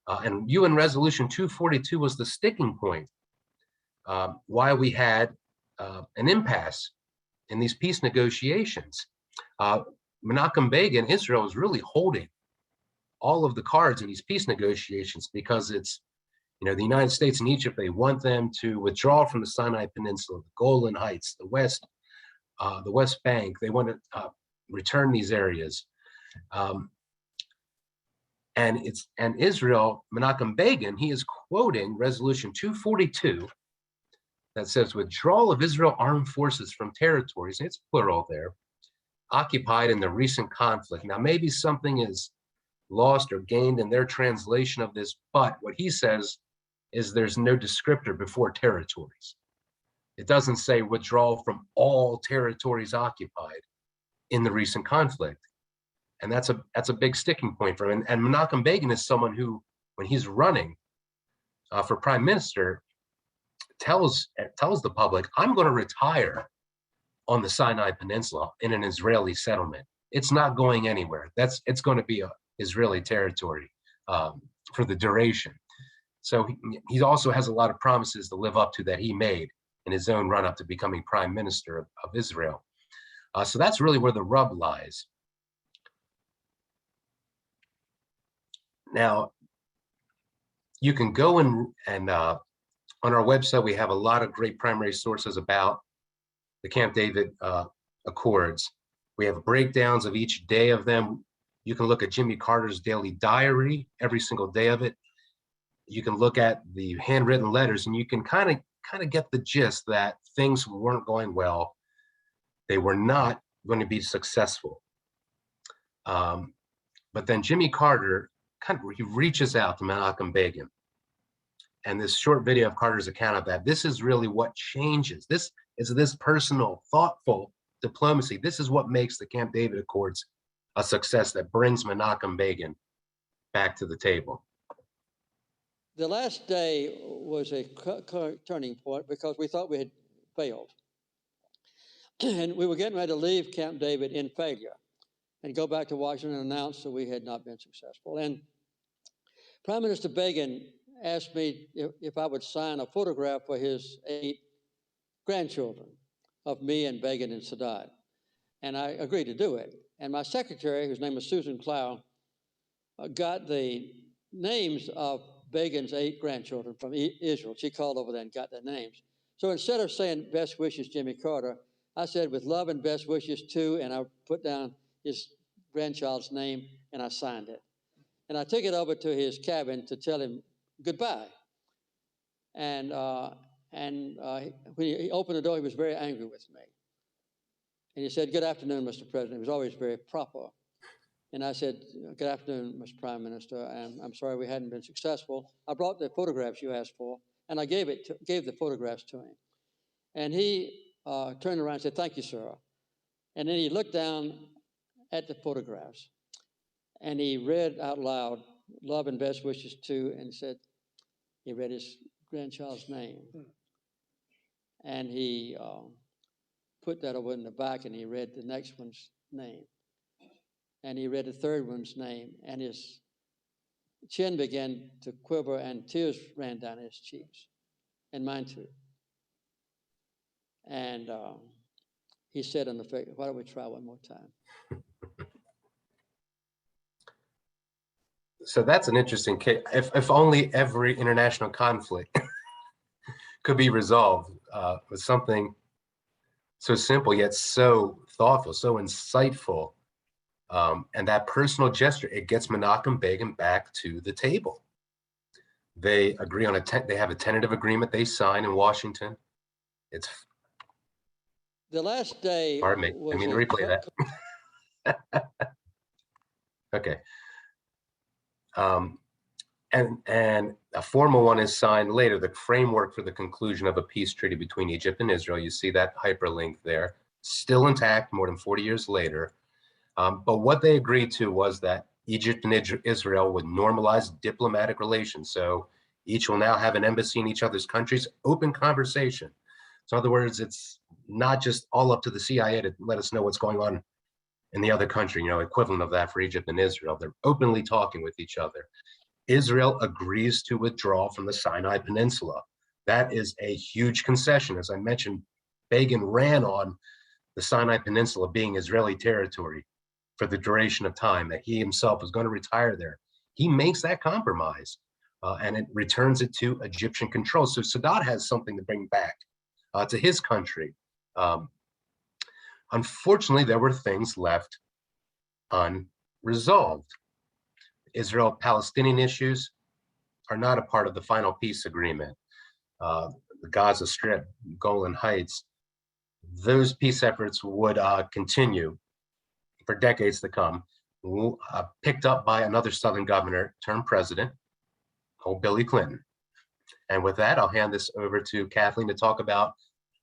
And UN Resolution 242 was the sticking point why we had an impasse in these peace negotiations. Menachem Begin, Israel, is really holding all of the cards in these peace negotiations because it's, the United States and Egypt, they want them to withdraw from the Sinai Peninsula, the Golan Heights, the West Bank. They want to return these areas. And Israel, Menachem Begin, he is quoting Resolution 242 that says withdrawal of Israel armed forces from territories, and it's plural there, occupied in the recent conflict. Now, maybe something is lost or gained in their translation of this, but what he says is there's no descriptor before territories. It doesn't say withdrawal from all territories occupied in the recent conflict. And that's a big sticking point for him. And Menachem Begin is someone who, when he's running for prime minister, tells the public, I'm going to retire on the Sinai Peninsula in an Israeli settlement. It's not going anywhere. It's going to be a Israeli territory for the duration. So he also has a lot of promises to live up to that he made in his own run up to becoming prime minister of Israel. So that's really where the rub lies. Now, you can go and on our website, we have a lot of great primary sources about the Camp David Accords. We have breakdowns of each day of them. You can look at Jimmy Carter's daily diary, every single day of it. You can look at the handwritten letters, and you can kind of get the gist that things weren't going well. They were not going to be successful. But then Jimmy Carter he reaches out to Menachem Begin. And this short video of Carter's account of that, this is really what changes. This is this personal, thoughtful diplomacy. This is what makes the Camp David Accords a success that brings Menachem Begin back to the table. The last day was a turning point because we thought we had failed. And we were getting ready to leave Camp David in failure and go back to Washington and announce that we had not been successful. And Prime Minister Begin asked me if I would sign a photograph for his 8 grandchildren of me and Begin and Sadat. And I agreed to do it. And my secretary, whose name was Susan Clow, got the names of Begin's 8 grandchildren from Israel. She called over there and got their names. So instead of saying best wishes, Jimmy Carter, I said with love and best wishes to, and I put down his grandchild's name and I signed it. And I took it over to his cabin to tell him goodbye. And when he opened the door, he was very angry with me. And he said, "Good afternoon, Mr. President." He was always very proper. And I said, "Good afternoon, Mr. Prime Minister. And I'm sorry we hadn't been successful. I brought the photographs you asked for, and I gave the photographs to him." And he turned around and said, "Thank you, sir." And then he looked down at the photographs, and he read out loud, "Love and best wishes to," and said, he read his grandchild's name. And he put that over in the back, and he read the next one's name. And he read the third one's name, and his chin began to quiver, and tears ran down his cheeks, and mine too. And he said on the face, "Why don't we try one more time?" So that's an interesting case. If only every international conflict could be resolved with something so simple yet so thoughtful, so insightful, and that personal gesture, it gets Menachem Begin back to the table. They agree on they have a tentative agreement they sign in Washington. It's the last day. Pardon me, I mean to replay that. Okay. And a formal one is signed later, the framework for the conclusion of a peace treaty between Egypt and Israel. You see that hyperlink there, still intact more than 40 years later. But what they agreed to was that Egypt and Israel would normalize diplomatic relations. So each will now have an embassy in each other's countries, open conversation. So in other words, it's not just all up to the CIA to let us know what's going on in the other country, equivalent of that for Egypt and Israel. They're openly talking with each other. Israel agrees to withdraw from the Sinai Peninsula. That is a huge concession. As I mentioned, Begin ran on the Sinai Peninsula being Israeli territory for the duration of time, that he himself was going to retire there. He makes that compromise and it returns it to Egyptian control. So Sadat has something to bring back to his country. Unfortunately, there were things left unresolved. Israel-Palestinian issues are not a part of the final peace agreement. The Gaza Strip, Golan Heights, those peace efforts would continue for decades to come, picked up by another Southern governor turned president, old Billy Clinton. And with that, I'll hand this over to Kathleen to talk about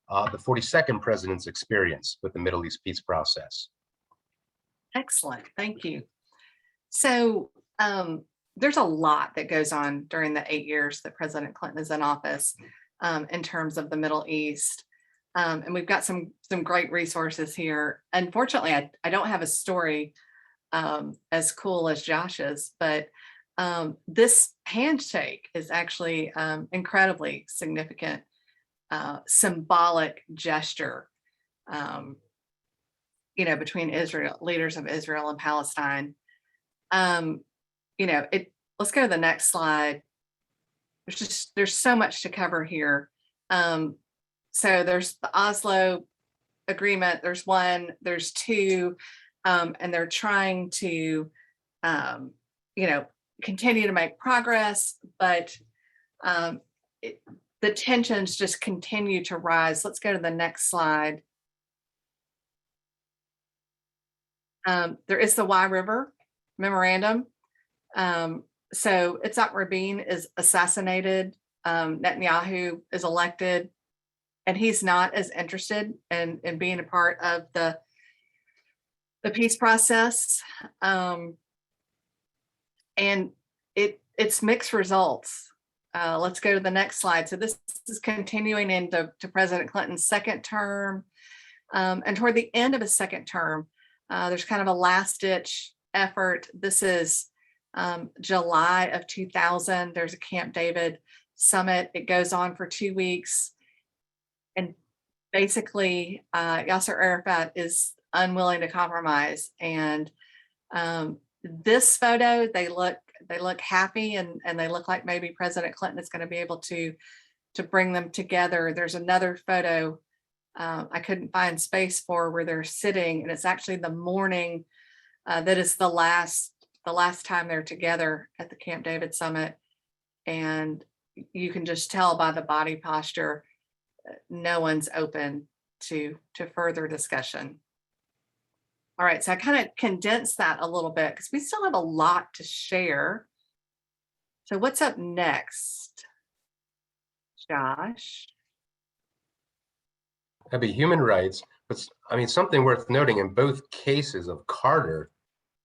the 42nd president's experience with the Middle East peace process. Excellent, thank you. So there's a lot that goes on during the 8 years that President Clinton is in office in terms of the Middle East. And we've got some great resources here. Unfortunately, I don't have a story as cool as Josh's, but this handshake is actually incredibly significant, symbolic gesture, between leaders of Israel and Palestine. Let's go to the next slide. There's so much to cover here. So there's the Oslo agreement, there's 1, there's 2, and they're trying to, continue to make progress, but the tensions just continue to rise. Let's go to the next slide. There is the Y River Memorandum. So Itzhak Rabin is assassinated, Netanyahu is elected, and he's not as interested in being a part of the peace process. And it's mixed results. Let's go to the next slide. So this is continuing into President Clinton's second term. And toward the end of his second term, there's kind of a last-ditch effort. This is July of 2000, there's a Camp David summit. It goes on for 2 weeks. And basically, Yasser Arafat is unwilling to compromise. And this photo, they look happy, and they look like maybe President Clinton is going to be able to bring them together. There's another photo I couldn't find space for, where they're sitting, and it's actually the morning that is the last time they're together at the Camp David summit. And you can just tell by the body posture, no one's open to further discussion. All right, so I kind of condensed that a little bit because we still have a lot to share. So what's up next, Josh? That'd be human rights. But I mean, something worth noting, in both cases of Carter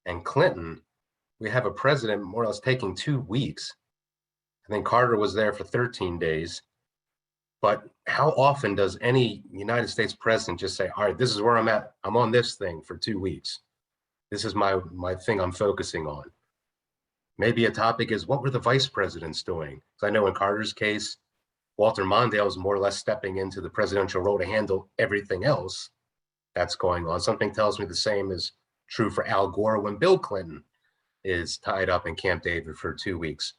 and Clinton, we have a president more or less taking 2 weeks. I think Carter was there for 13 days. But how often does any United States president just say, all right, this is where I'm at. I'm on this thing for 2 weeks. This is my thing I'm focusing on. Maybe a topic is, what were the vice presidents doing? Because I know in Carter's case, Walter Mondale was more or less stepping into the presidential role to handle everything else that's going on. Something tells me the same is true for Al Gore when Bill Clinton is tied up in Camp David for 2 weeks.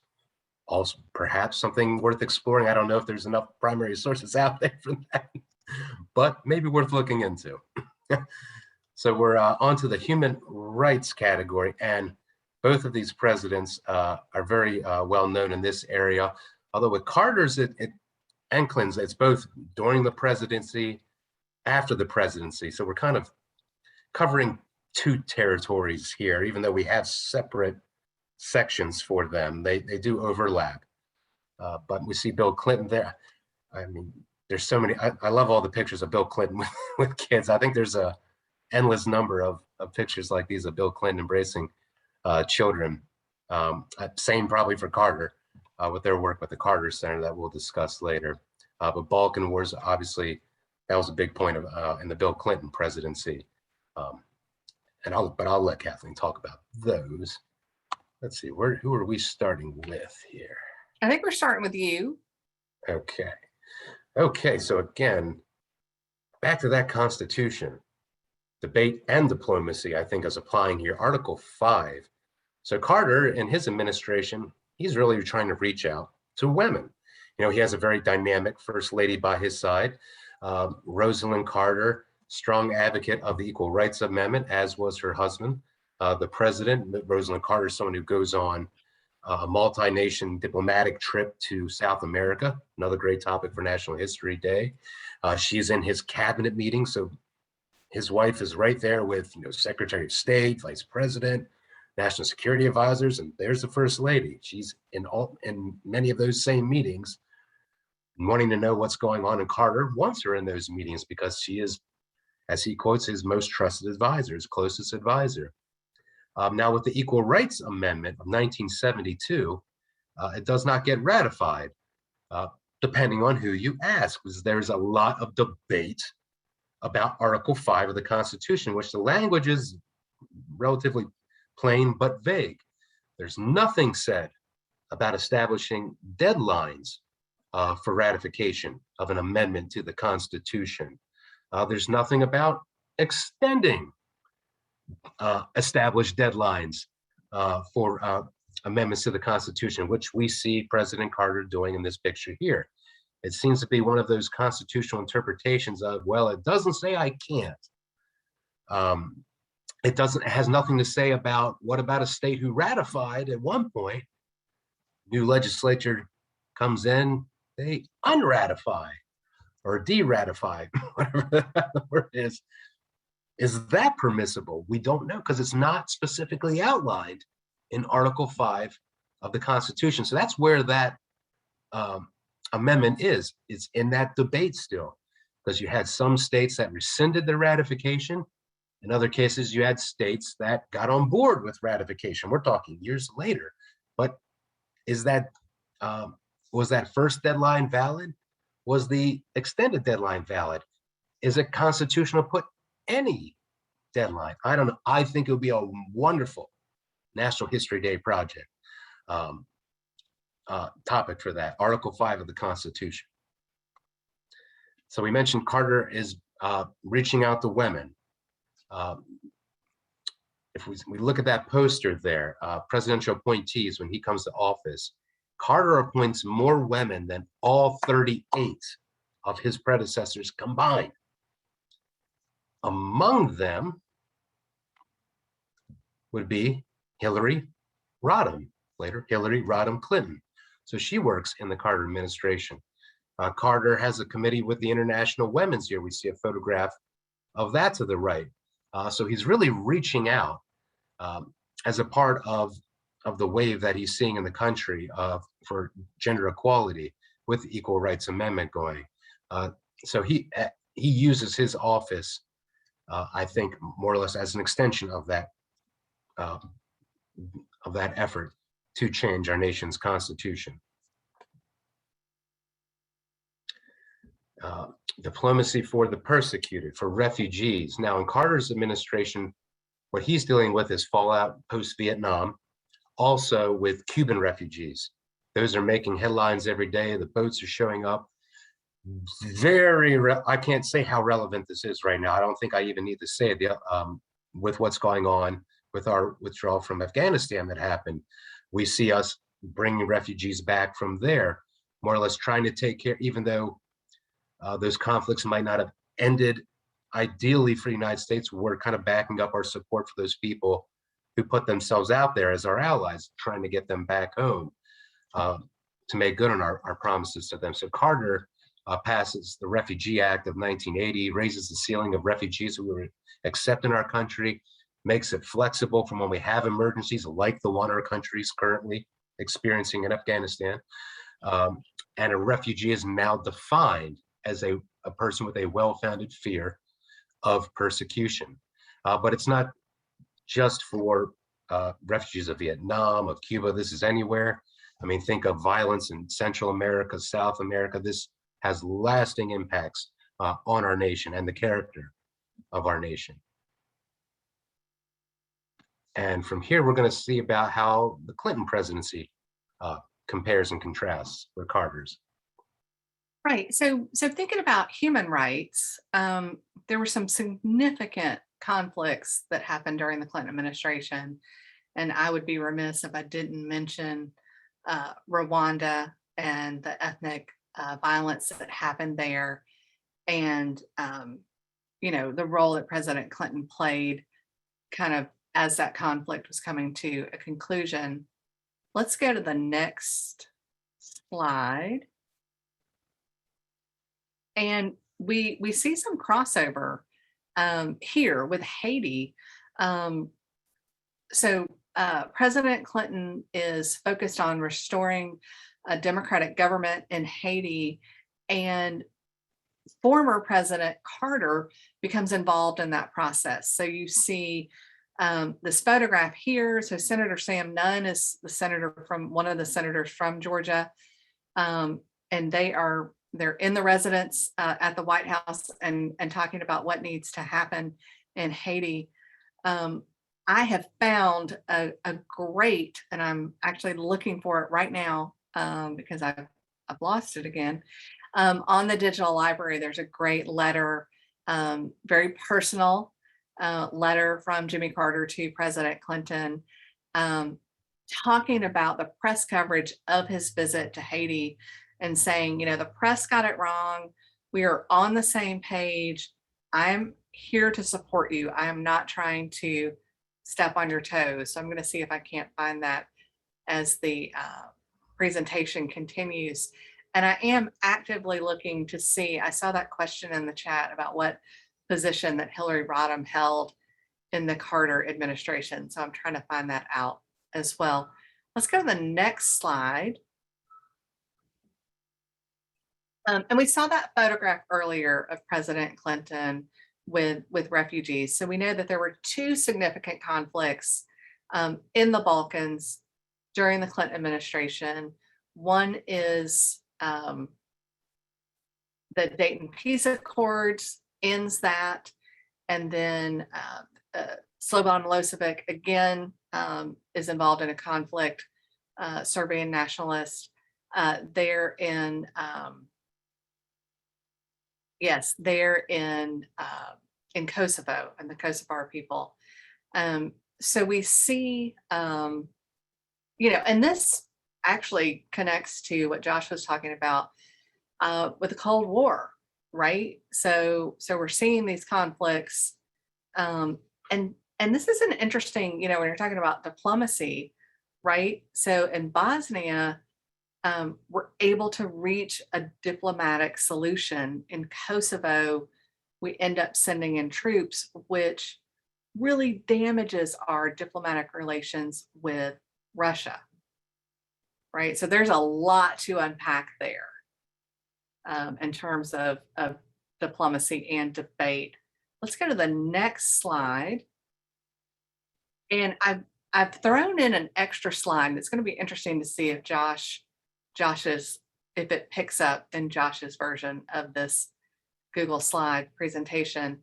Also, perhaps something worth exploring. I don't know if there's enough primary sources out there for that, but maybe worth looking into. So we're on to the human rights category, and both of these presidents are very well known in this area. Although with Carter's and Clinton's, it's both during the presidency, after the presidency. So we're kind of covering two territories here, even though we have separate sections for them. They do overlap. But we see Bill Clinton there. I mean, there's so many. I love all the pictures of Bill Clinton with kids. I think there's a endless number of pictures like these of Bill Clinton embracing children. Same probably for Carter with their work with the Carter Center that we'll discuss later. But Balkan Wars, obviously, that was a big point of in the Bill Clinton presidency. But I'll let Kathleen talk about those. Let's see, who are we starting with here? I think we're starting with you. Okay, so again, back to that Constitution. Debate and diplomacy, I think, is applying here. Article 5. So Carter, in his administration, he's really trying to reach out to women. You know, he has a very dynamic first lady by his side, Rosalind Carter, strong advocate of the Equal Rights Amendment, as was her husband. The president, Rosalind Carter, is someone who goes on a multi-nation diplomatic trip to South America, another great topic for National History Day. She's in his cabinet meeting, so his wife is right there with, you know, Secretary of State, Vice President, National Security Advisors, and there's the First Lady. She's in many of those same meetings, wanting to know what's going on. And Carter wants her in those meetings because she is, as he quotes, his most trusted advisor, his closest advisor. Now, with the Equal Rights Amendment of 1972, it does not get ratified, depending on who you ask, because there's a lot of debate about Article 5 of the Constitution, which the language is relatively plain but vague. There's nothing said about establishing deadlines for ratification of an amendment to the Constitution. There's nothing about extending established deadlines for amendments to the Constitution, which we see President Carter doing in this picture here. It seems to be one of those constitutional interpretations of, well, it doesn't say I can't. It has nothing to say about, what about a state who ratified at one point? New legislature comes in, they unratify or de-ratify, whatever the word is. Is that permissible? We don't know, because it's not specifically outlined in Article 5 of the Constitution. So that's where that amendment is. It's in that debate still, because you had some states that rescinded their ratification. In other cases, you had states that got on board with ratification. We're talking years later. But is that was that first deadline valid? Was the extended deadline valid? Is it constitutional to put any deadline? I don't know. I think it would be a wonderful National History Day project topic for that, Article 5 of the Constitution. So we mentioned Carter is reaching out to women. If we look at that poster there, presidential appointees, when he comes to office, Carter appoints more women than all 38 of his predecessors combined. Among them would be Hillary Rodham, later Hillary Rodham Clinton. So she works in the Carter administration. Carter has a committee with the International Women's Year. We see a photograph of that to the right. So he's really reaching out as a part of the wave that he's seeing in the country for gender equality with the Equal Rights Amendment going. So he uses his office, I think, more or less as an extension of that effort to change our nation's constitution. Diplomacy for the persecuted, for refugees. Now, in Carter's administration, what he's dealing with is fallout post-Vietnam, also with Cuban refugees. Those are making headlines every day. The boats are showing up. I can't say how relevant this is right now. I don't think I even need to say it. With what's going on with our withdrawal from Afghanistan that happened, we see us bringing refugees back from there, more or less trying to take care, even though those conflicts might not have ended ideally for the United States. We're kind of backing up our support for those people who put themselves out there as our allies, trying to get them back home to make good on our promises to them. So Carter passes the Refugee Act of 1980, raises the ceiling of refugees who we accept in our country, makes it flexible from when we have emergencies like the one our country is currently experiencing in Afghanistan. And a refugee is now defined as a person with a well-founded fear of persecution. But it's not just for refugees of Vietnam, of Cuba. This is anywhere. I mean, think of violence in Central America, South America. This has lasting impacts on our nation and the character of our nation. And from here, we're going to see about how the Clinton presidency compares and contrasts with Carter's. Right. So thinking about human rights, there were some significant conflicts that happened during the Clinton administration. And I would be remiss if I didn't mention Rwanda and the ethnic violence that happened there. And, the role that President Clinton played kind of as that conflict was coming to a conclusion. Let's go to the next slide. And we see some crossover here with Haiti. President Clinton is focused on restoring a democratic government in Haiti, and former President Carter becomes involved in that process. So you see this photograph here. So Senator Sam Nunn is one of the senators from Georgia, and they're in the residence at the White House and talking about what needs to happen in Haiti. I have found a great, and I'm actually looking for it right now because I've lost it again. On the digital library, there's a great letter, very personal letter from Jimmy Carter to President Clinton, talking about the press coverage of his visit to Haiti and saying, the press got it wrong. We are on the same page. I'm here to support you. I am not trying to step on your toes. So I'm going to see if I can't find that as the presentation continues. And I am actively looking to see, I saw that question in the chat about what position that Hillary Rodham held in the Carter administration. So I'm trying to find that out as well. Let's go to the next slide. And we saw that photograph earlier of President Clinton with refugees. So we know that there were two significant conflicts in the Balkans during the Clinton administration. One is the Dayton Peace Accords ends that, and then Slobodan Milosevic, again, is involved in a conflict, Serbian nationalist. They're in, yes, they're in Kosovo, and the Kosovar people. So we see, and this actually connects to what Josh was talking about with the Cold War, right? So we're seeing these conflicts, and this is an interesting, when you're talking about diplomacy, right? So in Bosnia, we're able to reach a diplomatic solution. In Kosovo, we end up sending in troops, which really damages our diplomatic relations with Russia, right? So there's a lot to unpack there in terms of diplomacy and debate. Let's go to the next slide. And I've thrown in an extra slide. It's going to be interesting to see if if it picks up in Josh's version of this Google slide presentation.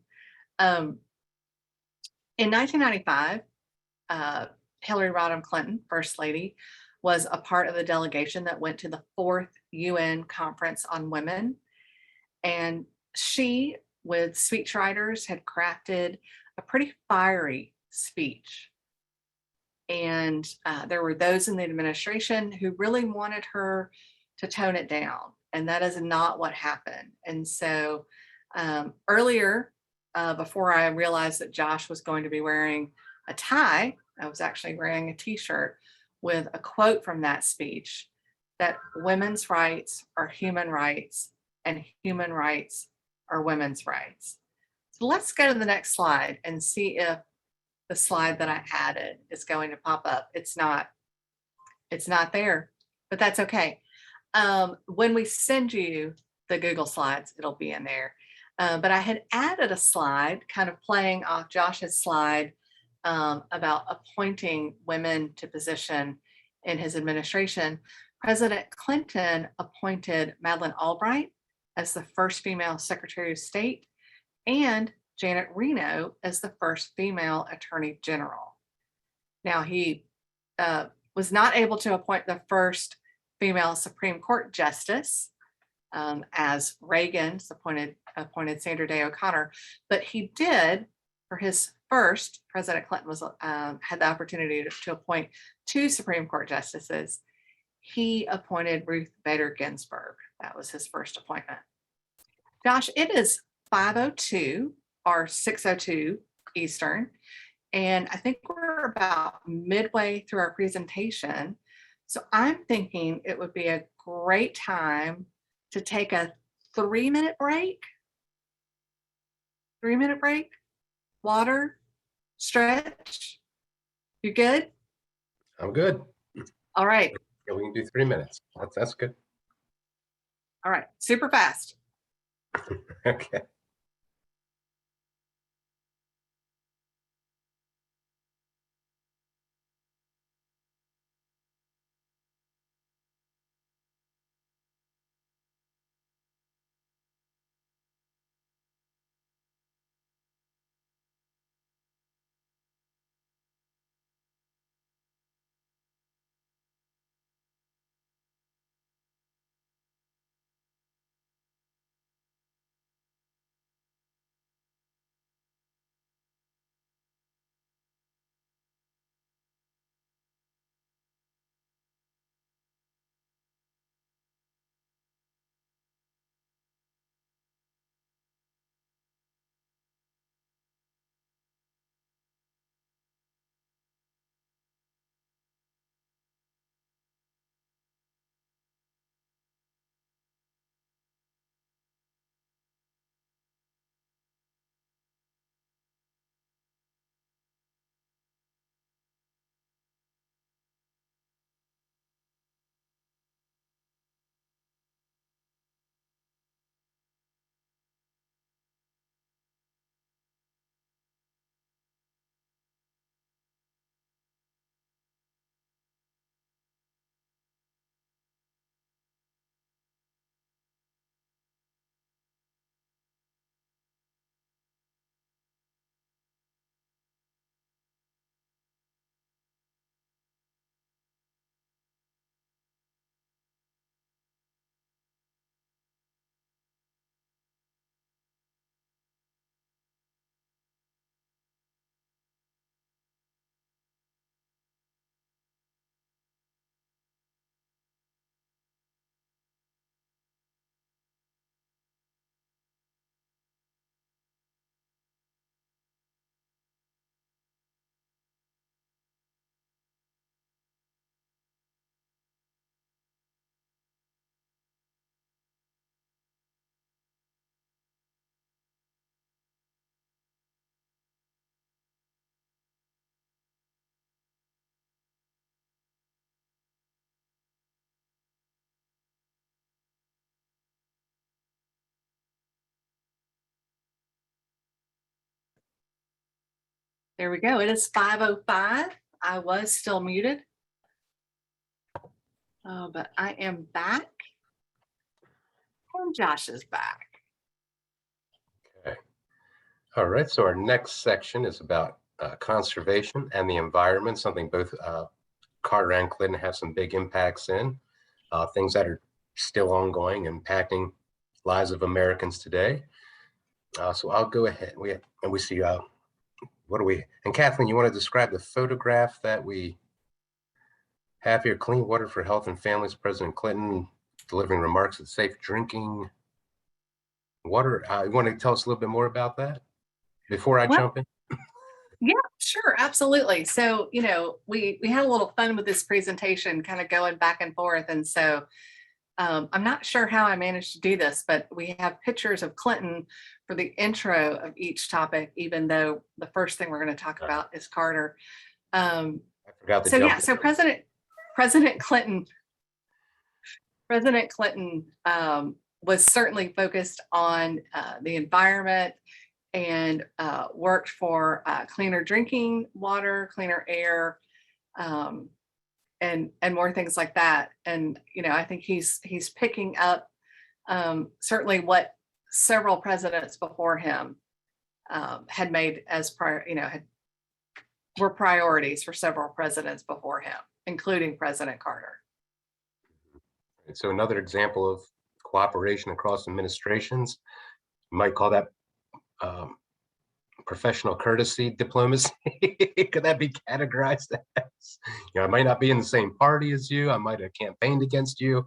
In 1995, Hillary Rodham Clinton, First Lady, was a part of the delegation that went to the 4th UN Conference on Women. And she, with speechwriters, had crafted a pretty fiery speech. And there were those in the administration who really wanted her to tone it down. And that is not what happened. And so earlier, before I realized that Josh was going to be wearing a tie, I was actually wearing a t-shirt with a quote from that speech, that women's rights are human rights and human rights are women's rights. So let's go to the next slide and see if the slide that I added is going to pop up. It's not there, but that's okay. When we send you the Google Slides, it'll be in there. But I had added a slide kind of playing off Josh's slide about appointing women to position in his administration. President Clinton appointed Madeleine Albright as the first female Secretary of State and Janet Reno as the first female Attorney General. Now, he was not able to appoint the first female Supreme Court justice, as Reagan's appointed Sandra Day O'Connor, but he did, for his first, President Clinton was had the opportunity to appoint 2 Supreme Court justices. He appointed Ruth Bader Ginsburg. That was his first appointment. Josh, it is 5:02 or 6:02 Eastern, and I think we're about midway through our presentation. So I'm thinking it would be a great time to take a 3-minute break. 3-minute break, water, stretch. You good? I'm good. All right. Yeah, we can do 3 minutes. That's good. All right. Super fast. Okay. There we go. It is 5:05. I was still muted. But I am back. And Josh is back. Okay. All right. So our next section is about conservation and the environment, something both Carter and Clinton have some big impacts in, things that are still ongoing, impacting lives of Americans today. So I'll go ahead. We see, what do we, and Kathleen, you want to describe the photograph that we have here, Clean Water for Health and Families, President Clinton delivering remarks of safe drinking water. You want to tell us a little bit more about that before I jump in? Yeah, sure, absolutely. So, you know, we had a little fun with this presentation, kind of going back and forth. And so I'm not sure how I managed to do this, but we have pictures of Clinton for the intro of each topic, even though the first thing we're going to talk about is Carter. I forgot to So jump yeah, so President Clinton was certainly focused on the environment and worked for cleaner drinking water, cleaner air, and more things like that. And you know, I think he's picking up certainly what several presidents before him had made as were priorities for several presidents before him, including President Carter. And so another example of cooperation across administrations, you might call that professional courtesy diplomacy. Could that be categorized as, you know, I might not be in the same party as you, I might have campaigned against you,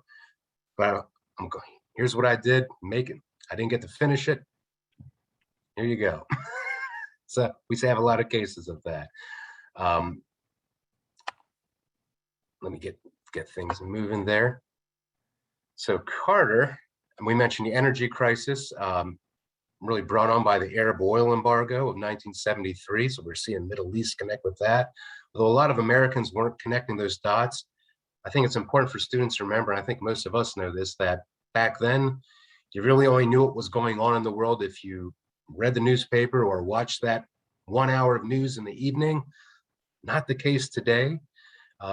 but I'm going, here's what I did, I didn't get to finish it. Here you go. So we have a lot of cases of that. Let me get things moving there. So Carter, and we mentioned the energy crisis, really brought on by the Arab oil embargo of 1973. So we're seeing Middle East connect with that. Although a lot of Americans weren't connecting those dots, I think it's important for students to remember, and I think most of us know this, that back then, you really only knew what was going on in the world if you read the newspaper or watched that 1 hour of news in the evening. Not the case today.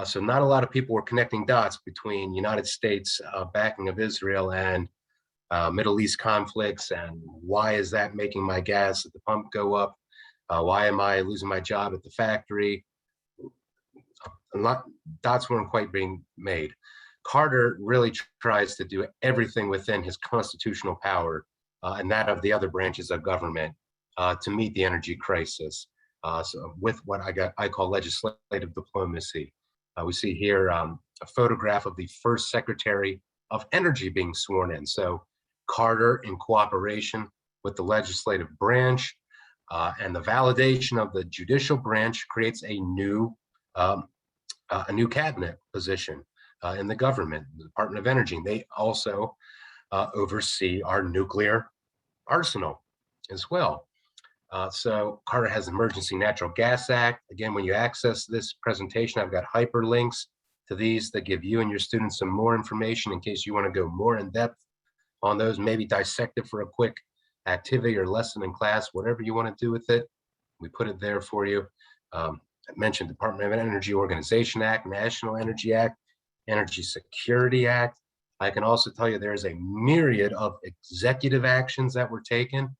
So not a lot of people were connecting dots between United States backing of Israel and Middle East conflicts, and why is that making my gas at the pump go up? Why am I losing my job at the factory? Dots weren't quite being made. Carter really tries to do everything within his constitutional power and that of the other branches of government to meet the energy crisis. So with what I call legislative diplomacy. We see here a photograph of the first Secretary of Energy being sworn in. So Carter, in cooperation with the legislative branch and the validation of the judicial branch, creates a new cabinet position in the government, the Department of Energy. They also oversee our nuclear arsenal as well. So Carter has Emergency Natural Gas Act. Again, when you access this presentation, I've got hyperlinks to these that give you and your students some more information in case you want to go more in depth on those, maybe dissect it for a quick activity or lesson in class, whatever you want to do with it. We put it there for you. I mentioned Department of Energy Organization Act, National Energy Act, Energy Security Act. I can also tell you there's a myriad of executive actions that were taken.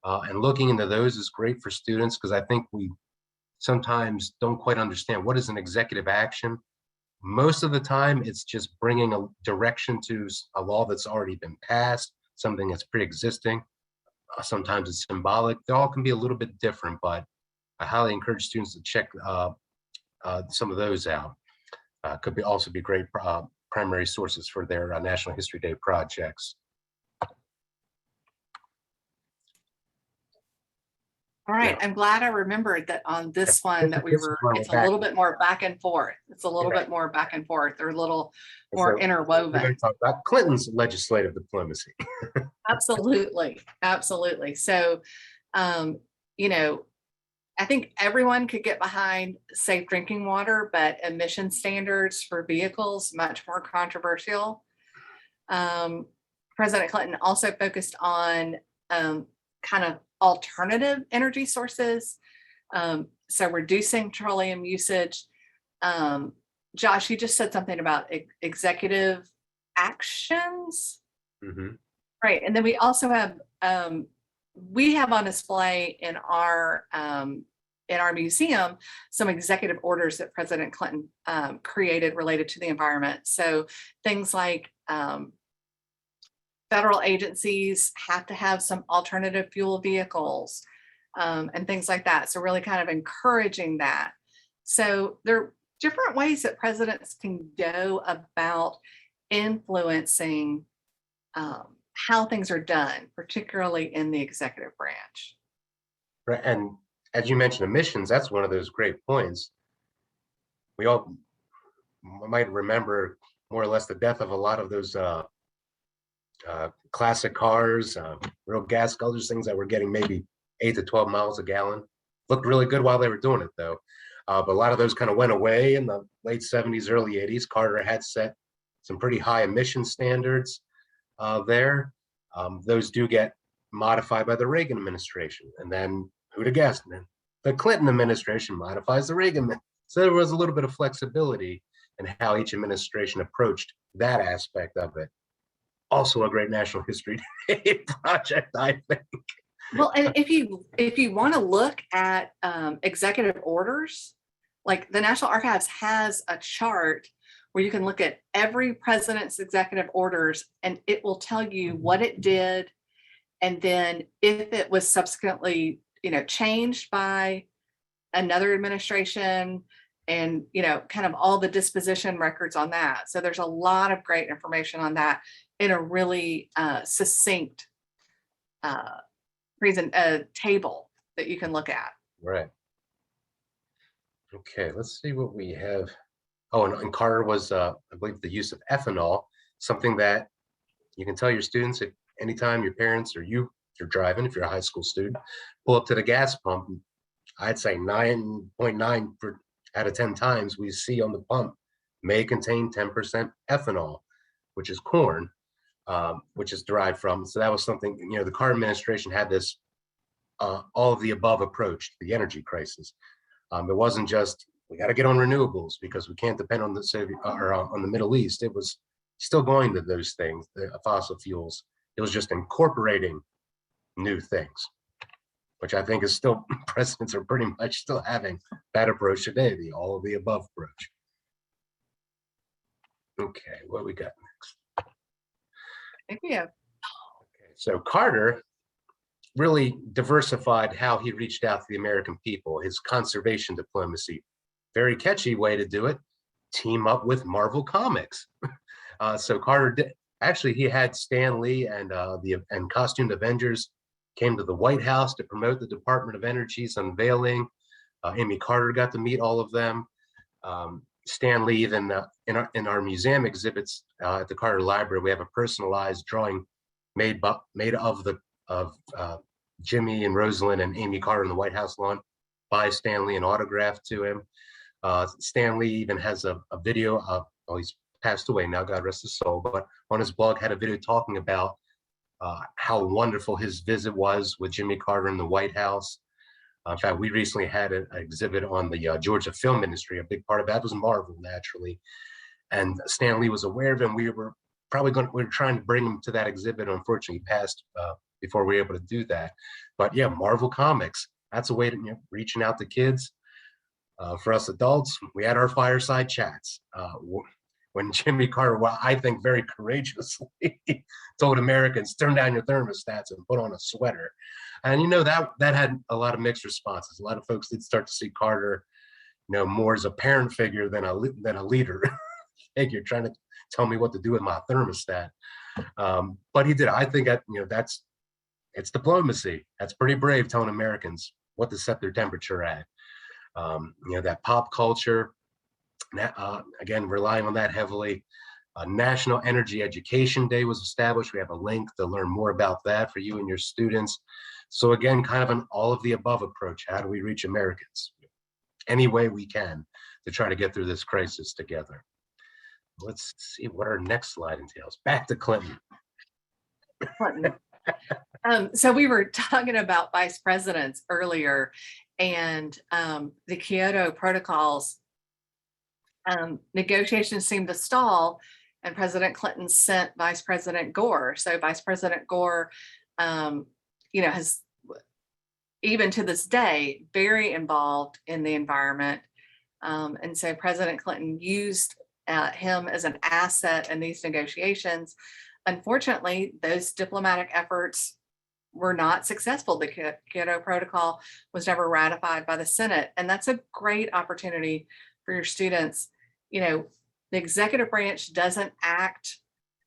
And looking into those is great for students because I think we sometimes don't quite understand what is an executive action. Most of the time, it's just bringing a direction to a law that's already been passed, something that's pre-existing. Sometimes it's symbolic. They all can be a little bit different, but I highly encourage students to check some of those out. Could also be great primary sources for their National History Day projects. All right, I'm glad I remembered that on this one that it's a little bit more back and forth. It's a little bit more back and forth. They're a little more interwoven. We're going to talk about Clinton's legislative diplomacy. Absolutely, absolutely. So, you know, I think everyone could get behind safe drinking water, but emission standards for vehicles, much more controversial. President Clinton also focused on kind of alternative energy sources, So reducing petroleum usage. Josh, you just said something about executive actions. Mhm. Right. And then we also have, we have on display in our museum some executive orders that President Clinton created related to the environment. So things like federal agencies have to have some alternative fuel vehicles and things like that. So really kind of encouraging that. So there are different ways that presidents can go about influencing how things are done, particularly in the executive branch. Right. And as you mentioned, emissions, that's one of those great points. We all might remember more or less the death of a lot of those classic cars, real gas guzzlers, things that were getting maybe 8 to 12 miles a gallon. Looked really good while they were doing it, though. But a lot of those kind of went away in the late 70s, early 80s. Carter had set some pretty high emission standards there. Those do get modified by the Reagan administration. And then who'd have guessed? The Clinton administration modifies the Reagan. So there was a little bit of flexibility in how each administration approached that aspect of it. Also a great National History Day project, I think. Well, and if you want to look at executive orders, like the National Archives has a chart where you can look at every president's executive orders and it will tell you what it did. And then if it was subsequently, changed by another administration and, kind of all the disposition records on that. So there's a lot of great information on that in a really succinct table that you can look at. Right. Okay, let's see what we have. Oh, and Carter was, I believe, the use of ethanol, something that you can tell your students at any time your parents or you're driving, if you're a high school student, pull up to the gas pump. I'd say 9.9 out of 10 times we see on the pump may contain 10% ethanol, which is corn, which is derived from. So that was something, the Carter administration had this all of the above approach to the energy crisis. It wasn't just we got to get on renewables because we can't depend on the Soviet or on the Middle East. It was still going to those things, the fossil fuels. It was just incorporating new things, which I think is still presidents are pretty much still having that approach today, the all of the above approach. Okay, what we got next? Thank you. Okay, so Carter really diversified how he reached out to the American people, his conservation diplomacy. Very catchy way to do it, team up with Marvel Comics. So Carter did, actually, he had Stan Lee and costumed Avengers came to the White House to promote the Department of Energy's unveiling. Amy Carter got to meet all of them. Stan Lee, even in our museum exhibits at the Carter Library, we have a personalized drawing made of Jimmy and Rosalind and Amy Carter in the White House lawn by Stan Lee and autographed to him. Stan Lee even has a video of, well, he's passed away now, God rest his soul, but on his blog had a video talking about how wonderful his visit was with Jimmy Carter in the White House. In fact, we recently had an exhibit on the Georgia film industry. A big part of that was Marvel, naturally. And Stan Lee was aware of him. We were trying to bring him to that exhibit. Unfortunately, he passed before we were able to do that. But yeah, Marvel Comics, that's a way to reaching out to kids. For us adults, we had our fireside chats. When Jimmy Carter, well, I think very courageously, told Americans, turn down your thermostats and put on a sweater. And that had a lot of mixed responses. A lot of folks did start to see Carter, more as a parent figure than a leader figure, trying to tell me what to do with my thermostat. But he did. I think it's diplomacy. That's pretty brave, telling Americans what to set their temperature at. That pop culture, again, relying on that heavily. National Energy Education Day was established. We have a link to learn more about that for you and your students. So again, kind of an all of the above approach. How do we reach Americans? Any way we can to try to get through this crisis together. Let's see what our next slide entails. Back to Clinton. So we were talking about vice presidents earlier, and the Kyoto protocols, negotiations seemed to stall, and President Clinton sent Vice President Gore. So Vice President Gore, has, even to this day, very involved in the environment. And so President Clinton used him as an asset in these negotiations. Unfortunately, those diplomatic efforts were not successful. The Kyoto Protocol was never ratified by the Senate. And that's a great opportunity for your students. The executive branch doesn't act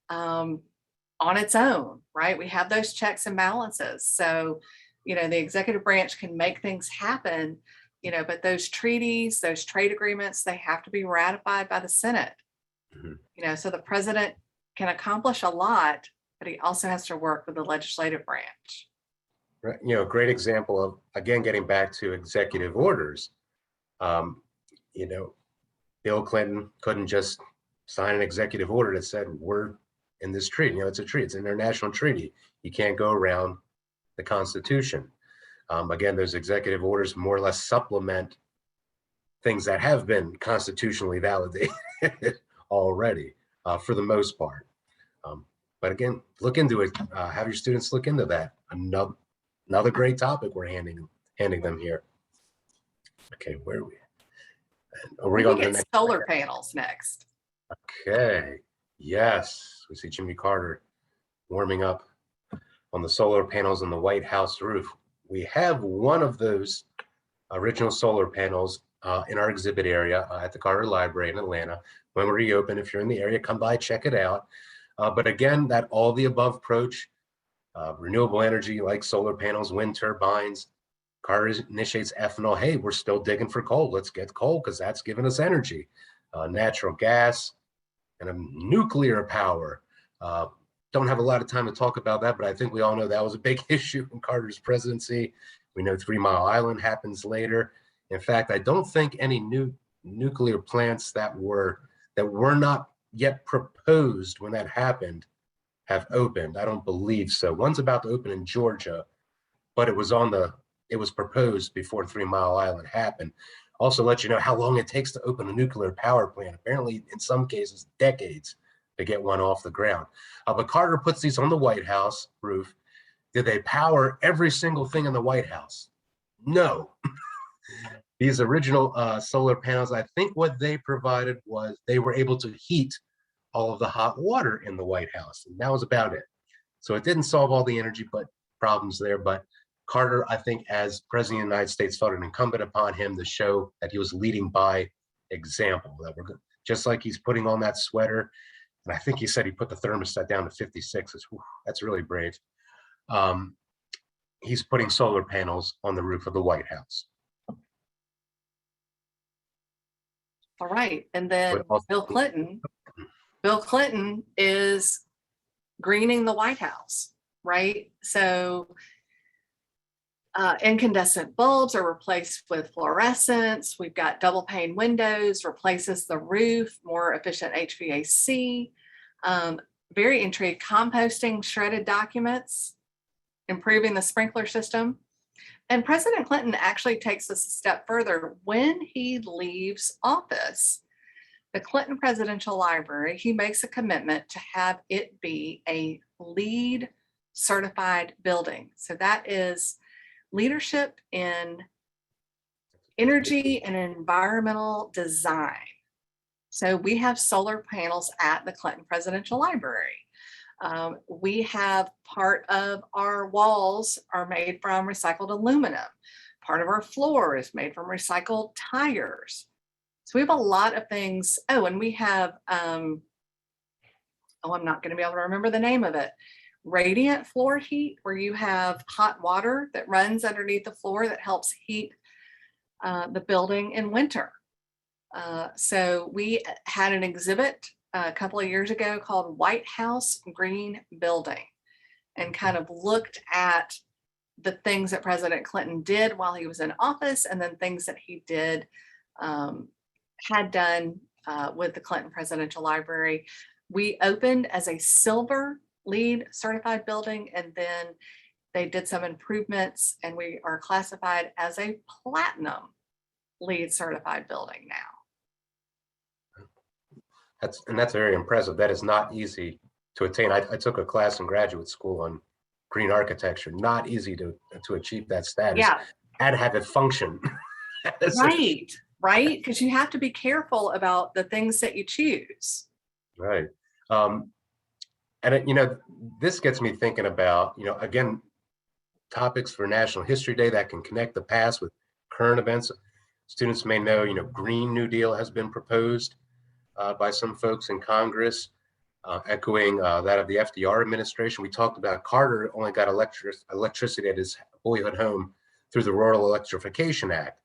on its own, right? We have those checks and balances. So, the executive branch can make things happen, but those treaties, those trade agreements, they have to be ratified by the Senate. Mhm. So the president can accomplish a lot, but he also has to work with the legislative branch. Right. Great example of, again, getting back to executive orders. Bill Clinton couldn't just sign an executive order that said, we're in this treaty. It's a treaty, it's an international treaty. You can't go around the Constitution. Again, those executive orders more or less supplement things that have been constitutionally validated already, for the most part. But again, look into it. Have your students look into that. Another great topic we're handing them here. Okay, where are we? Are we going to the next? Solar panels next. Okay. Yes, we see Jimmy Carter warming up on the solar panels on the White House roof. We have one of those original solar panels in our exhibit area at the Carter Library in Atlanta. When we reopen, if you're in the area, come by, check it out. But again, that all the above approach, renewable energy like solar panels, wind turbines. Carter initiates ethanol. Hey, we're still digging for coal. Let's get coal because that's giving us energy. Natural gas and nuclear power. Don't have a lot of time to talk about that, but I think we all know that was a big issue in Carter's presidency. We know 3 Mile Island happens later. In fact, I don't think any new nuclear plants that were not yet proposed when that happened have opened. I don't believe so. One's about to open in Georgia, but it was proposed before 3 Mile Island happened. Also let you know how long it takes to open a nuclear power plant. Apparently, in some cases, decades to get one off the ground. But Carter puts these on the White House roof. Did they power every single thing in the White House? No. These original solar panels, I think what they provided was they were able to heat all of the hot water in the White House. And that was about it. So it didn't solve all the energy problems there, but Carter, I think, as President of the United States, felt it incumbent upon him to show that he was leading by example, that we're good. Just like he's putting on that sweater. And I think he said he put the thermostat down to 56. That's really brave. He's putting solar panels on the roof of the White House. All right. And then Bill Clinton is greening the White House, right? So incandescent bulbs are replaced with fluorescents. We've got double pane windows, replaces the roof, more efficient HVAC. Very intrigued, composting shredded documents, improving the sprinkler system. And President Clinton actually takes this a step further. When he leaves office, the Clinton Presidential Library, he makes a commitment to have it be a LEED certified building. So that is leadership in energy and environmental design. So we have solar panels at the Clinton Presidential Library. We have part of our walls are made from recycled aluminum. Part of our floor is made from recycled tires. So we have a lot of things. Oh, and we have, I'm not going to be able to remember the name of it. Radiant floor heat, where you have hot water that runs underneath the floor that helps heat the building in winter. So we had an exhibit a couple of years ago called White House Green Building, and kind of looked at the things that President Clinton did while he was in office, and then things that he did, had done with the Clinton Presidential Library. We opened as a silver LEED certified building, and then they did some improvements, and we are classified as a platinum LEED certified building now. That's very impressive. That is not easy to attain. I took a class in graduate school on green architecture. Not easy to achieve that status. Yeah. And have it function. Right. Because you have to be careful about the things that you choose. Right. And this gets me thinking about, again, topics for National History Day that can connect the past with current events. Students may know, Green New Deal has been proposed by some folks in Congress, echoing that of the FDR administration. We talked about Carter only got electricity at his boyhood home through the Rural Electrification Act.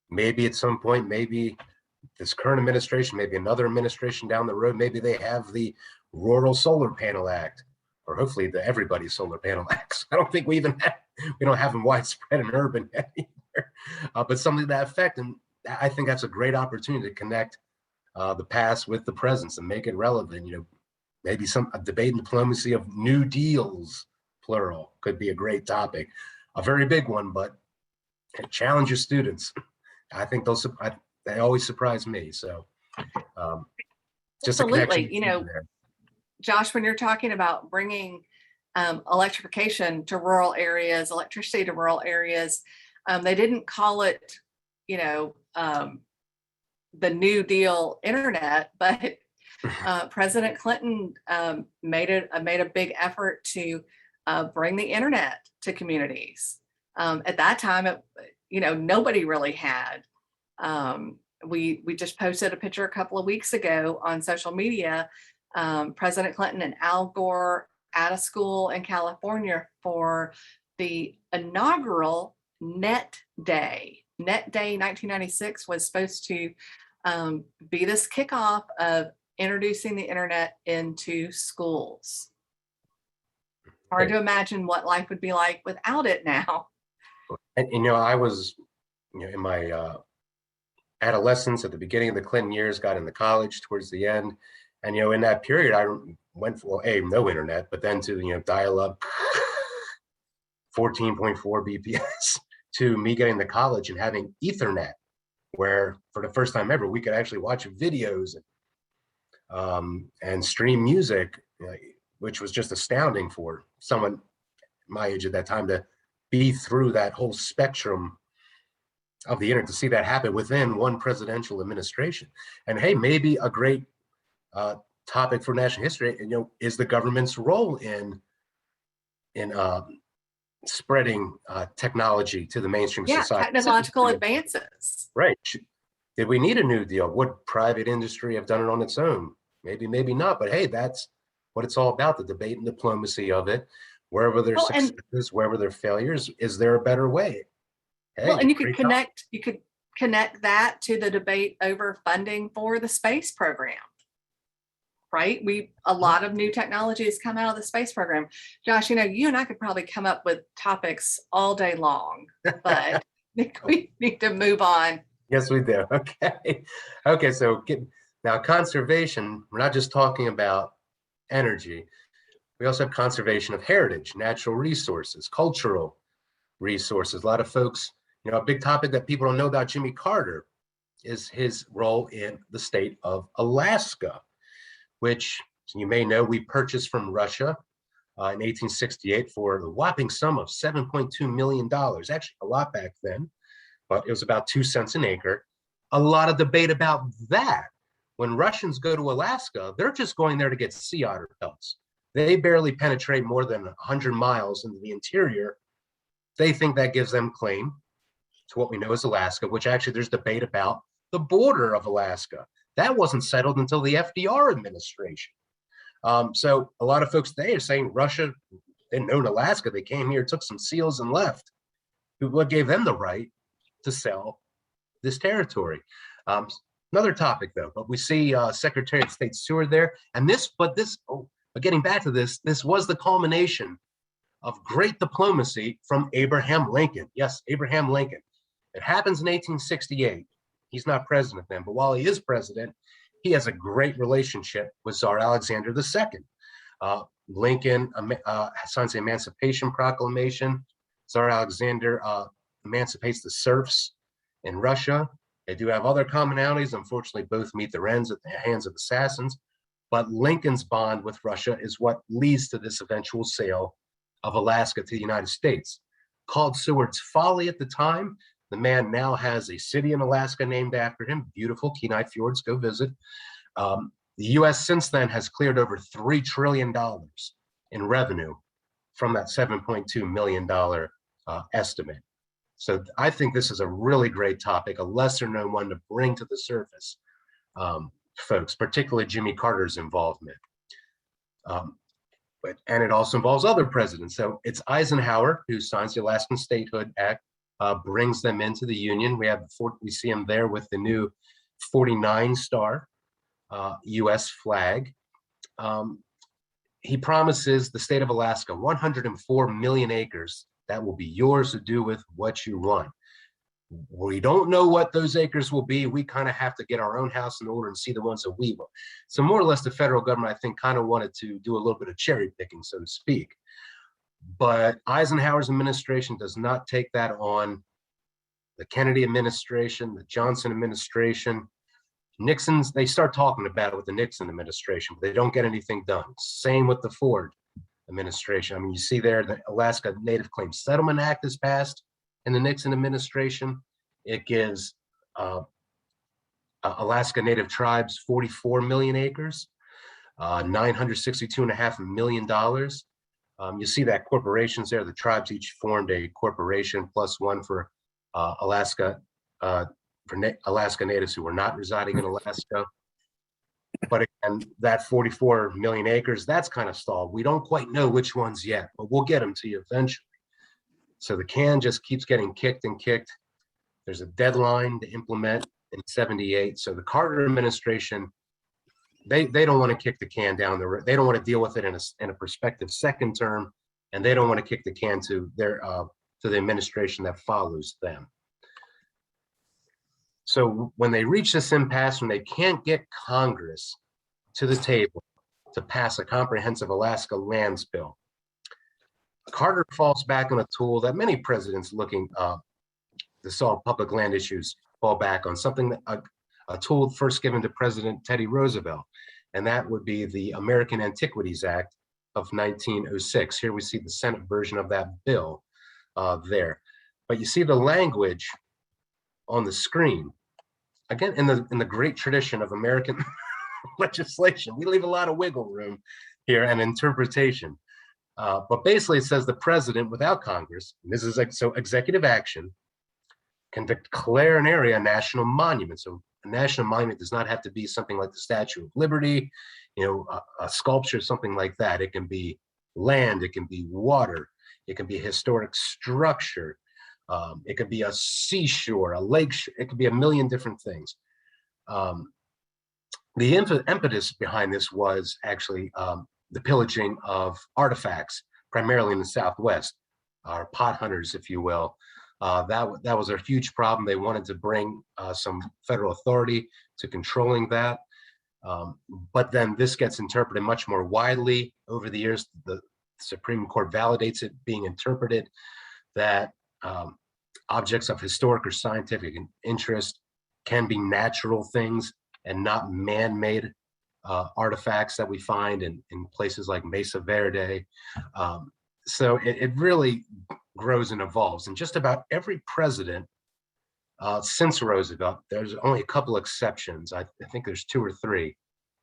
Maybe at some point, maybe this current administration, maybe another administration down the road, maybe they have the Rural Solar Panel Act, or hopefully the Everybody Solar Panel Act. I don't think we don't have them widespread in urban anywhere, but something to that effect. And I think that's a great opportunity to connect the past with the present and make it relevant. Maybe a debate and diplomacy of new deals, plural, could be a great topic. A very big one, but challenge your students. I think they always surprise me. So just absolutely, there. Josh, when you're talking about bringing electrification to rural areas, electricity to rural areas, they didn't call it, the New Deal internet, but President Clinton made a big effort to bring the internet to communities. At that time, nobody really had. We just posted a picture a couple of weeks ago on social media. President Clinton and Al Gore at a school in California for the inaugural Net Day. Net Day 1996 was supposed to be this kickoff of introducing the internet into schools. Hard to imagine what life would be like without it now. And I was, in my adolescence at the beginning of the Clinton years, got into college towards the end. And, in that period, I went for, no internet, but then to, dial up 14.4 BPS to me getting to college and having Ethernet, where for the first time ever, we could actually watch videos and stream music, which was just astounding for someone my age at that time to be through that whole spectrum of the internet, to see that happen within one presidential administration. And hey, maybe a great topic for national history, is the government's role in spreading technology to the mainstream society. Technological advances. Right. Did we need a New Deal? Would private industry have done it on its own? Maybe, maybe not. But hey, that's what it's all about, the debate and diplomacy of it. Wherever there's successes, wherever there are failures, is there a better way? Hey, and you could connect that to the debate over funding for the space program. Right? A lot of new technology has come out of the space program. Josh, you and I could probably come up with topics all day long, but I think we need to move on. Yes, we do. Okay. So now conservation, we're not just talking about energy. We also have conservation of heritage, natural resources, cultural resources. A lot of folks, a big topic that people don't know about Jimmy Carter is his role in the state of Alaska, which you may know we purchased from Russia in 1868 for the whopping sum of $7.2 million. Actually, a lot back then, but it was about 2 cents an acre. A lot of debate about that. When Russians go to Alaska, they're just going there to get sea otter pelts. They barely penetrate more than 100 miles into the interior. They think that gives them claim to what we know as Alaska, which actually there's debate about the border of Alaska. That wasn't settled until the FDR administration. So a lot of folks today are saying Russia didn't own Alaska. They came here, took some seals and left. What gave them the right to sell this territory? Another topic though, but we see Secretary of State Seward there. And but getting back to this was the culmination of great diplomacy from Abraham Lincoln. Yes, Abraham Lincoln. It happens in 1868. He's not president then, but while he is president, he has a great relationship with Tsar Alexander II. Lincoln signs the Emancipation Proclamation. Tsar Alexander emancipates the serfs in Russia. They do have other commonalities. Unfortunately, both meet their ends at the hands of assassins. But Lincoln's bond with Russia is what leads to this eventual sale of Alaska to the United States. Called Seward's Folly at the time, the man now has a city in Alaska named after him. Beautiful Kenai Fjords, go visit. The US since then has cleared over $3 trillion in revenue from that $7.2 million estimate. So I think this is a really great topic, a lesser known one to bring to the surface, folks, particularly Jimmy Carter's involvement. And it also involves other presidents. So it's Eisenhower who signs the Alaskan Statehood Act, brings them into the Union. We see him there with the new 49-star US flag. He promises the state of Alaska 104 million acres that will be yours to do with what you want. We don't know what those acres will be. We kind of have to get our own house in order and see the ones that we want. So more or less the federal government, I think, kind of wanted to do a little bit of cherry picking, so to speak. But Eisenhower's administration does not take that on. The Kennedy administration, the Johnson administration, Nixon's, they start talking about it with the Nixon administration, but they don't get anything done. Same with the Ford administration. I mean, you see there, the Alaska Native Claims Settlement Act is passed in the Nixon administration. It gives Alaska Native tribes 44 million acres, $962.5 million. You see that corporations there, the tribes each formed a corporation plus one for Alaska natives who were not residing in Alaska. But again, that 44 million acres, that's kind of stalled. We don't quite know which ones yet, but we'll get them to you eventually. So the can just keeps getting kicked and kicked. There's a deadline to implement in 78. So the Carter administration, they don't want to kick the can down the road. They don't want to deal with it in a prospective second term, and they don't want to kick the can to the administration that follows them. So when they reach this impasse, when they can't get Congress to the table to pass a comprehensive Alaska lands bill, Carter falls back on a tool that many presidents looking to solve public land issues fall back on, something that a tool first given to President Teddy Roosevelt, and that would be the American Antiquities Act of 1906. Here we see the Senate version of that bill there. But you see the language on the screen. Again, in the great tradition of American legislation, we leave a lot of wiggle room here and interpretation. But basically it says the president without Congress, and this is like, so executive action, can declare an area a national monument. So a national monument does not have to be something like the Statue of Liberty, a sculpture, something like that. It can be land, it can be water, it can be a historic structure, it could be a seashore, a lake, it could be a million different things. The impetus behind this was actually the pillaging of artifacts, primarily in the Southwest, our pot hunters, if you will. That was a huge problem. They wanted to bring some federal authority to controlling that. But then this gets interpreted much more widely over the years. The Supreme Court validates it being interpreted that objects of historic or scientific interest can be natural things and not man-made artifacts that we find in places like Mesa Verde. So it really grows and evolves. And just about every president since Roosevelt, there's only a couple exceptions, I think there's 2 or 3,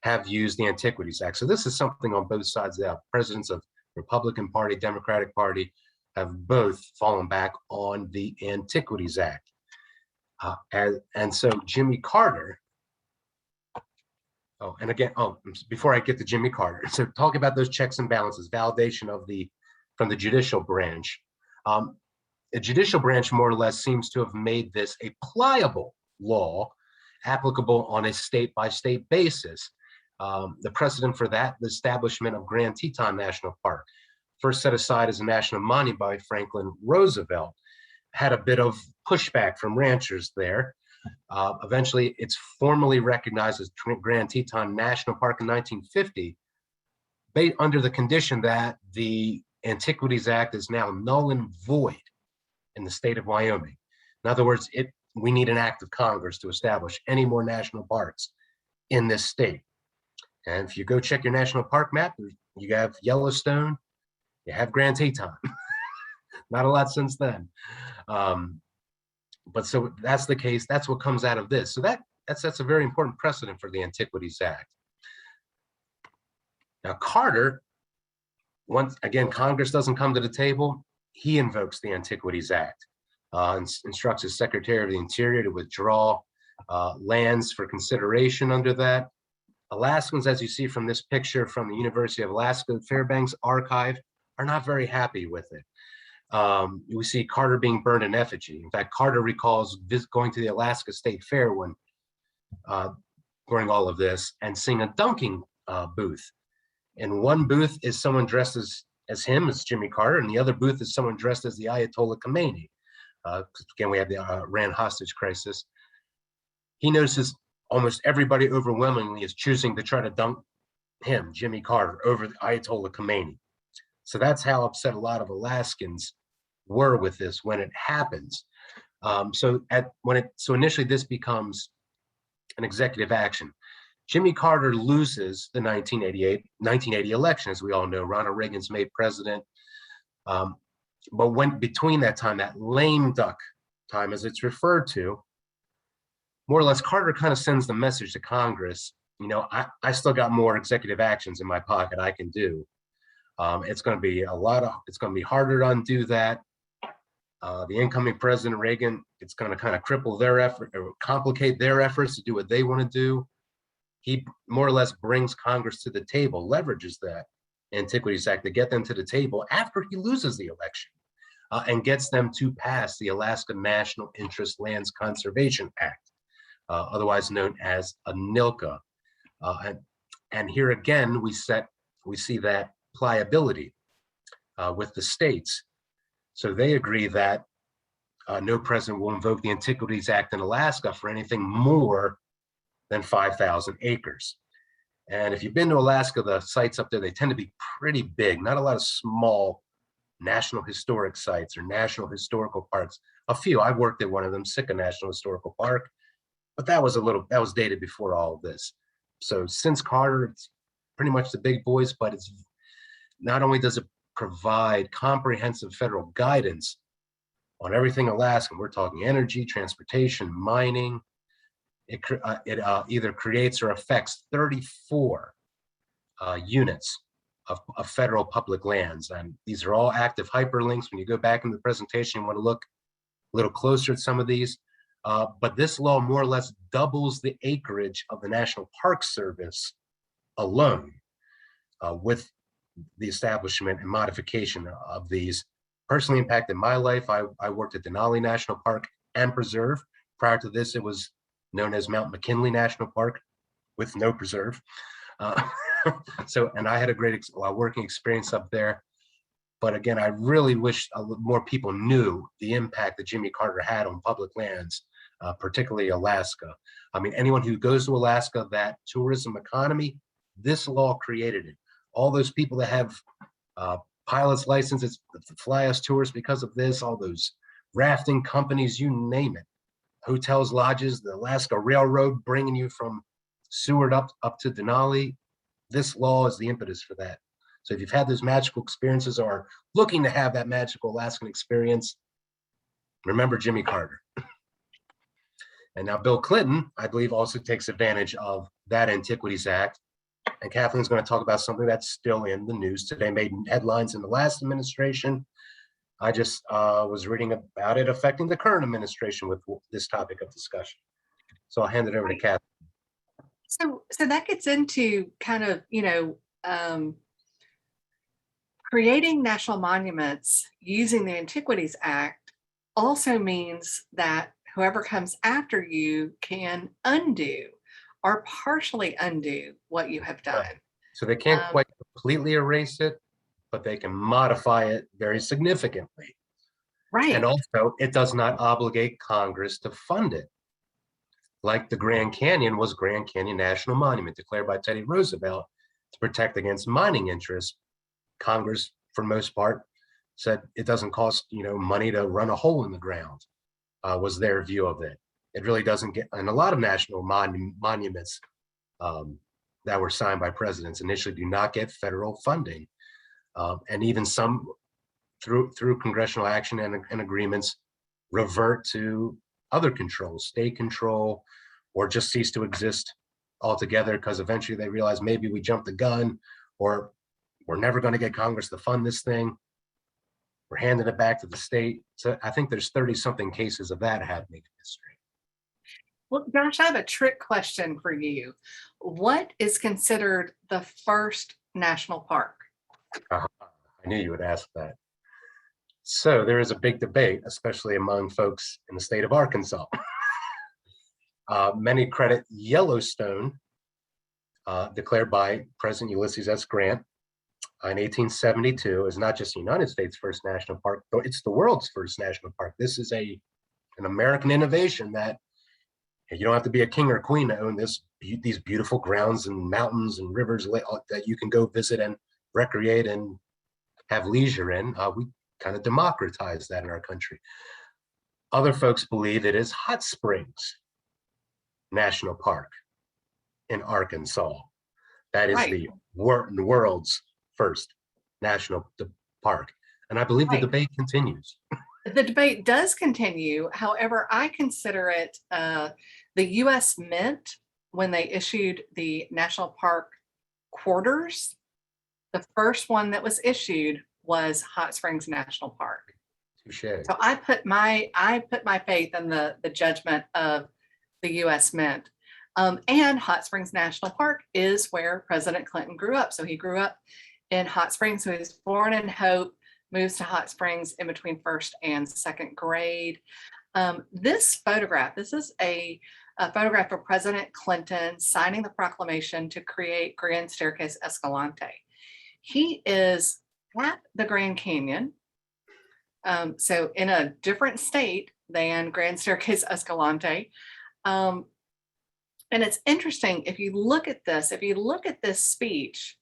have used the Antiquities Act. So this is something on both sides of that. Presidents of Republican Party, Democratic Party have both fallen back on the Antiquities Act. And so Jimmy Carter, before I get to Jimmy Carter, so talk about those checks and balances, validation from the judicial branch. The judicial branch more or less seems to have made this a pliable law applicable on a state-by-state basis. The precedent for that, the establishment of Grand Teton National Park, first set aside as a national monument by Franklin Roosevelt, had a bit of pushback from ranchers there. Eventually, it's formally recognized as Grand Teton National Park in 1950, under the condition that the Antiquities Act is now null and void in the state of Wyoming. In other words, we need an act of Congress to establish any more national parks in this state. And if you go check your national park map, you have Yellowstone, you have Grand Teton. Not a lot since then. But so that's the case. That's what comes out of this. So that's a very important precedent for the Antiquities Act. Now, Carter, once again, Congress doesn't come to the table. He invokes the Antiquities Act, instructs his Secretary of the Interior to withdraw lands for consideration under that. Alaskans, as you see from this picture from the University of Alaska Fairbanks Archive, are not very happy with it. We see Carter being burned in effigy. In fact, Carter recalls going to the Alaska State Fair when during all of this and seeing a dunking booth. In one booth is someone dressed as him, as Jimmy Carter, and the other booth is someone dressed as the Ayatollah Khomeini. Again, we have the Iran hostage crisis. He notices almost everybody overwhelmingly is choosing to try to dunk him, Jimmy Carter, over the Ayatollah Khomeini. So that's how upset a lot of Alaskans were with this when it happens. So initially this becomes an executive action. Jimmy Carter loses the 1980 election, as we all know. Ronald Reagan's made president. But when between that time, that lame duck time, as it's referred to, more or less, Carter kind of sends the message to Congress, you know, I still got more executive actions in my pocket I can do. It's going to be it's going to be harder to undo that. The incoming President Reagan, it's going to kind of cripple their effort or complicate their efforts to do what they want to do. He more or less brings Congress to the table, leverages that Antiquities Act to get them to the table after he loses the election, and gets them to pass the Alaska National Interest Lands Conservation Act, otherwise known as ANILCA. And here again, we see that pliability with the states. So they agree that no president will invoke the Antiquities Act in Alaska for anything more than 5,000 acres. And if you've been to Alaska, the sites up there, they tend to be pretty big, not a lot of small national historic sites or national historical parks. A few, I worked at one of them, Sitka National Historical Park, but that was dated before all of this. So since Carter, it's pretty much the big boys, but it's not only does it provide comprehensive federal guidance on everything Alaskan, we're talking energy, transportation, mining. It either creates or affects 34 units of federal public lands. And these are all active hyperlinks. When you go back in the presentation, you want to look a little closer at some of these. But this law more or less doubles the acreage of the National Park Service alone with the establishment and modification of these. Personally impacted my life. I worked at Denali National Park and Preserve. Prior to this, it was known as Mount McKinley National Park with no preserve. And I had a great working experience up there. But again, I really wish more people knew the impact that Jimmy Carter had on public lands, particularly Alaska. I mean, anyone who goes to Alaska, that tourism economy, this law created it. All those people that have pilot's licenses to fly us tours because of this, all those rafting companies, you name it. Hotels, lodges, the Alaska Railroad bringing you from Seward up to Denali. This law is the impetus for that. So if you've had those magical experiences or are looking to have that magical Alaskan experience, remember Jimmy Carter. And now Bill Clinton, I believe, also takes advantage of that Antiquities Act. And Kathleen's going to talk about something that's still in the news today, made headlines in the last administration. I just was reading about it affecting the current administration with this topic of discussion. So I'll hand it over to Kathleen. So that gets into kind of, creating national monuments using the Antiquities Act also means that whoever comes after you can undo or partially undo what you have done. Right. So they can't quite completely erase it, but they can modify it very significantly. Right. And also, it does not obligate Congress to fund it. Like the Grand Canyon was Grand Canyon National Monument declared by Teddy Roosevelt to protect against mining interests. Congress, for most part, said it doesn't cost money to run a hole in the ground, was their view of it. It really doesn't get, and a lot of national monuments that were signed by presidents initially do not get federal funding. And even some through congressional action and agreements revert to other controls, state control, or just cease to exist altogether because eventually they realize maybe we jumped the gun, or we're never going to get Congress to fund this thing. We're handing it back to the state. So I think there's 30-something cases of that happening in history. Well, Josh, I have a trick question for you. What is considered the first national park? I knew you would ask that. So there is a big debate, especially among folks in the state of Arkansas. Many credit Yellowstone, declared by President Ulysses S. Grant in 1872, as not just the United States' first national park, but it's the world's first national park. This is an American innovation that you don't have to be a king or queen to own these beautiful grounds and mountains and rivers that you can go visit and recreate and have leisure in. We kind of democratized that in our country. Other folks believe it is Hot Springs National Park in Arkansas. That is Right. the world's first national park. And I believe the debate continues. The debate does continue. However, I consider it the U.S. Mint, when they issued the national park quarters, the first one that was issued was Hot Springs National Park. Touché. So I put my faith in the judgment of the U.S. Mint. And Hot Springs National Park is where President Clinton grew up. So he grew up in Hot Springs. So he was born in Hope, moves to Hot Springs in between first and second grade. This photograph, this is a photograph of President Clinton signing the proclamation to create Grand Staircase Escalante. He is at the Grand Canyon, so in a different state than Grand Staircase Escalante. And it's interesting, if you look at this speech,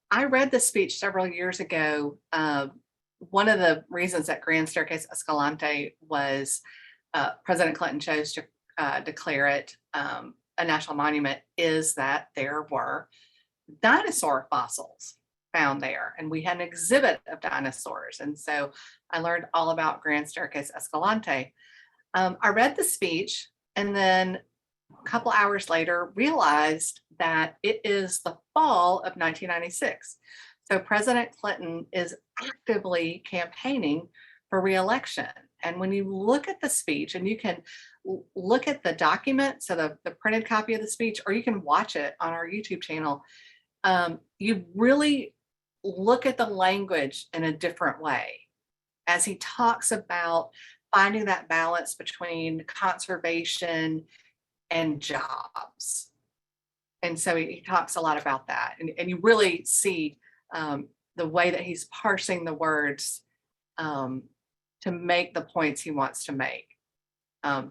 I read this speech several years ago. One of the reasons that Grand Staircase Escalante was President Clinton chose to declare it a national monument is that there were dinosaur fossils found there, and we had an exhibit of dinosaurs. And so I learned all about Grand Staircase Escalante. I read the speech, and then a couple hours later realized that it is the fall of 1996. So President Clinton is actively campaigning for re-election. And when you look at the speech, and you can look at the document, so the printed copy of the speech, or you can watch it on our YouTube channel, you really look at the language in a different way as he talks about finding that balance between conservation and jobs. And so he talks a lot about that. And you really see the way that he's parsing the words to make the points he wants to make,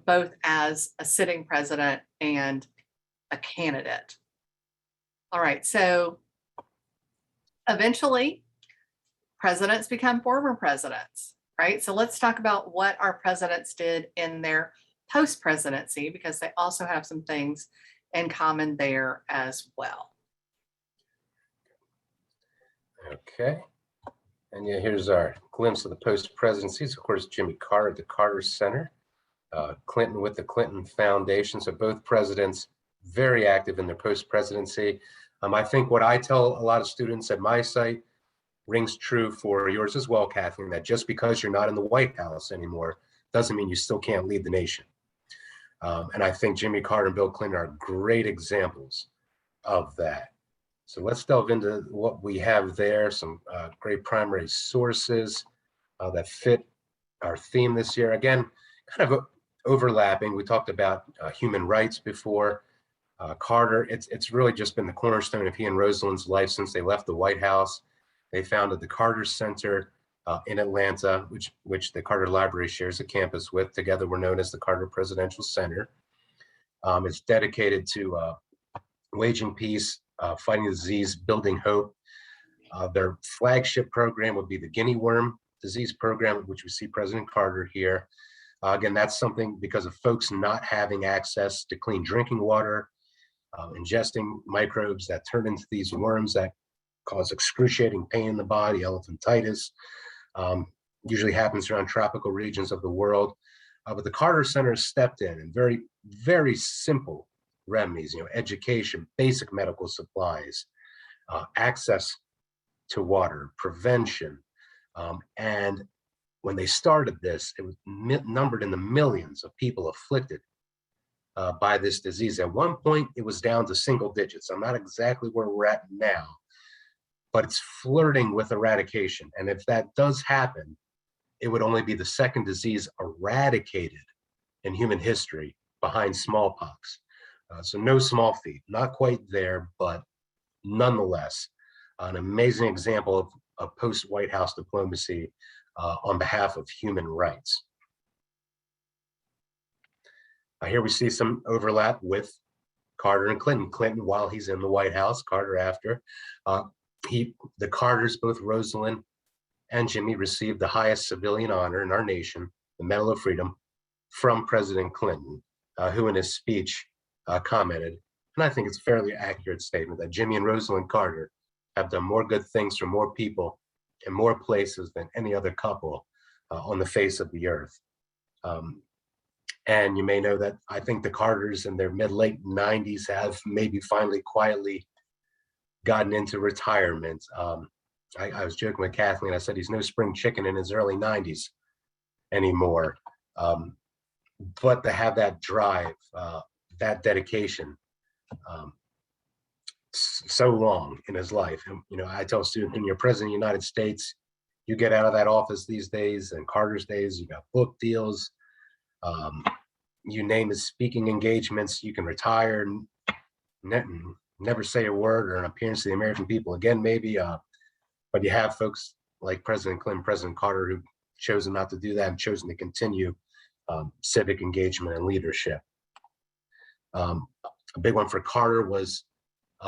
both as a sitting president and a candidate. All right, so eventually presidents become former presidents, right? So let's talk about what our presidents did in their post-presidency, because they also have some things in common there as well. Okay. And yeah, here's our glimpse of the post-presidencies. Of course, Jimmy Carter at the Carter Center, Clinton with the Clinton Foundation. So both presidents very active in their post-presidency. I think what I tell a lot of students at my site rings true for yours as well, Kathleen, that just because you're not in the White House anymore doesn't mean you still can't lead the nation. And I think Jimmy Carter and Bill Clinton are great examples of that. So let's delve into what we have there, some great primary sources that fit our theme this year. Again, kind of overlapping. We talked about human rights before. Carter, it's really just been the cornerstone of he and Rosalind's life since they left the White House. They founded the Carter Center in Atlanta, which the Carter Library shares a campus with. Together, we're known as the Carter Presidential Center. It's dedicated to waging peace fighting disease, building hope. Their flagship program would be the Guinea worm disease program, which we see President Carter here. Again, that's something because of folks not having access to clean drinking water, ingesting microbes that turn into these worms that cause excruciating pain in the body, elephantitis. Usually happens around tropical regions of the world. But the Carter Center stepped in and very, very simple remedies, education, basic medical supplies, access to water, prevention. And when they started this, it was numbered in the millions of people afflicted by this disease. At one point, it was down to single digits. I'm not exactly where we're at now, but it's flirting with eradication. And if that does happen, it would only be the second disease eradicated in human history behind smallpox. So no small feat, not quite there, but nonetheless, an amazing example of post-White House diplomacy on behalf of human rights. Here we see some overlap with Carter and Clinton. Clinton while he's in the White House, Carter after. The Carters, both Rosalind and Jimmy, received the highest civilian honor in our nation, the Medal of Freedom, from President Clinton, who in his speech commented, and I think it's a fairly accurate statement, that Jimmy and Rosalind Carter have done more good things for more people in more places than any other couple on the face of the earth. And you may know that I think the Carters in their mid-late 90s have maybe finally quietly gotten into retirement. I was joking with Kathleen. I said he's no spring chicken in his early 90s anymore. But to have that drive, that dedication, so long in his life. And, I tell students, when you're president of the United States, you get out of that office these days, and Carter's days, you got book deals, you name it, speaking engagements, you can retire and never say a word or an appearance to the American people again, maybe. But you have folks like President Clinton, President Carter, who've chosen not to do that and chosen to continue civic engagement and leadership. A big one for Carter was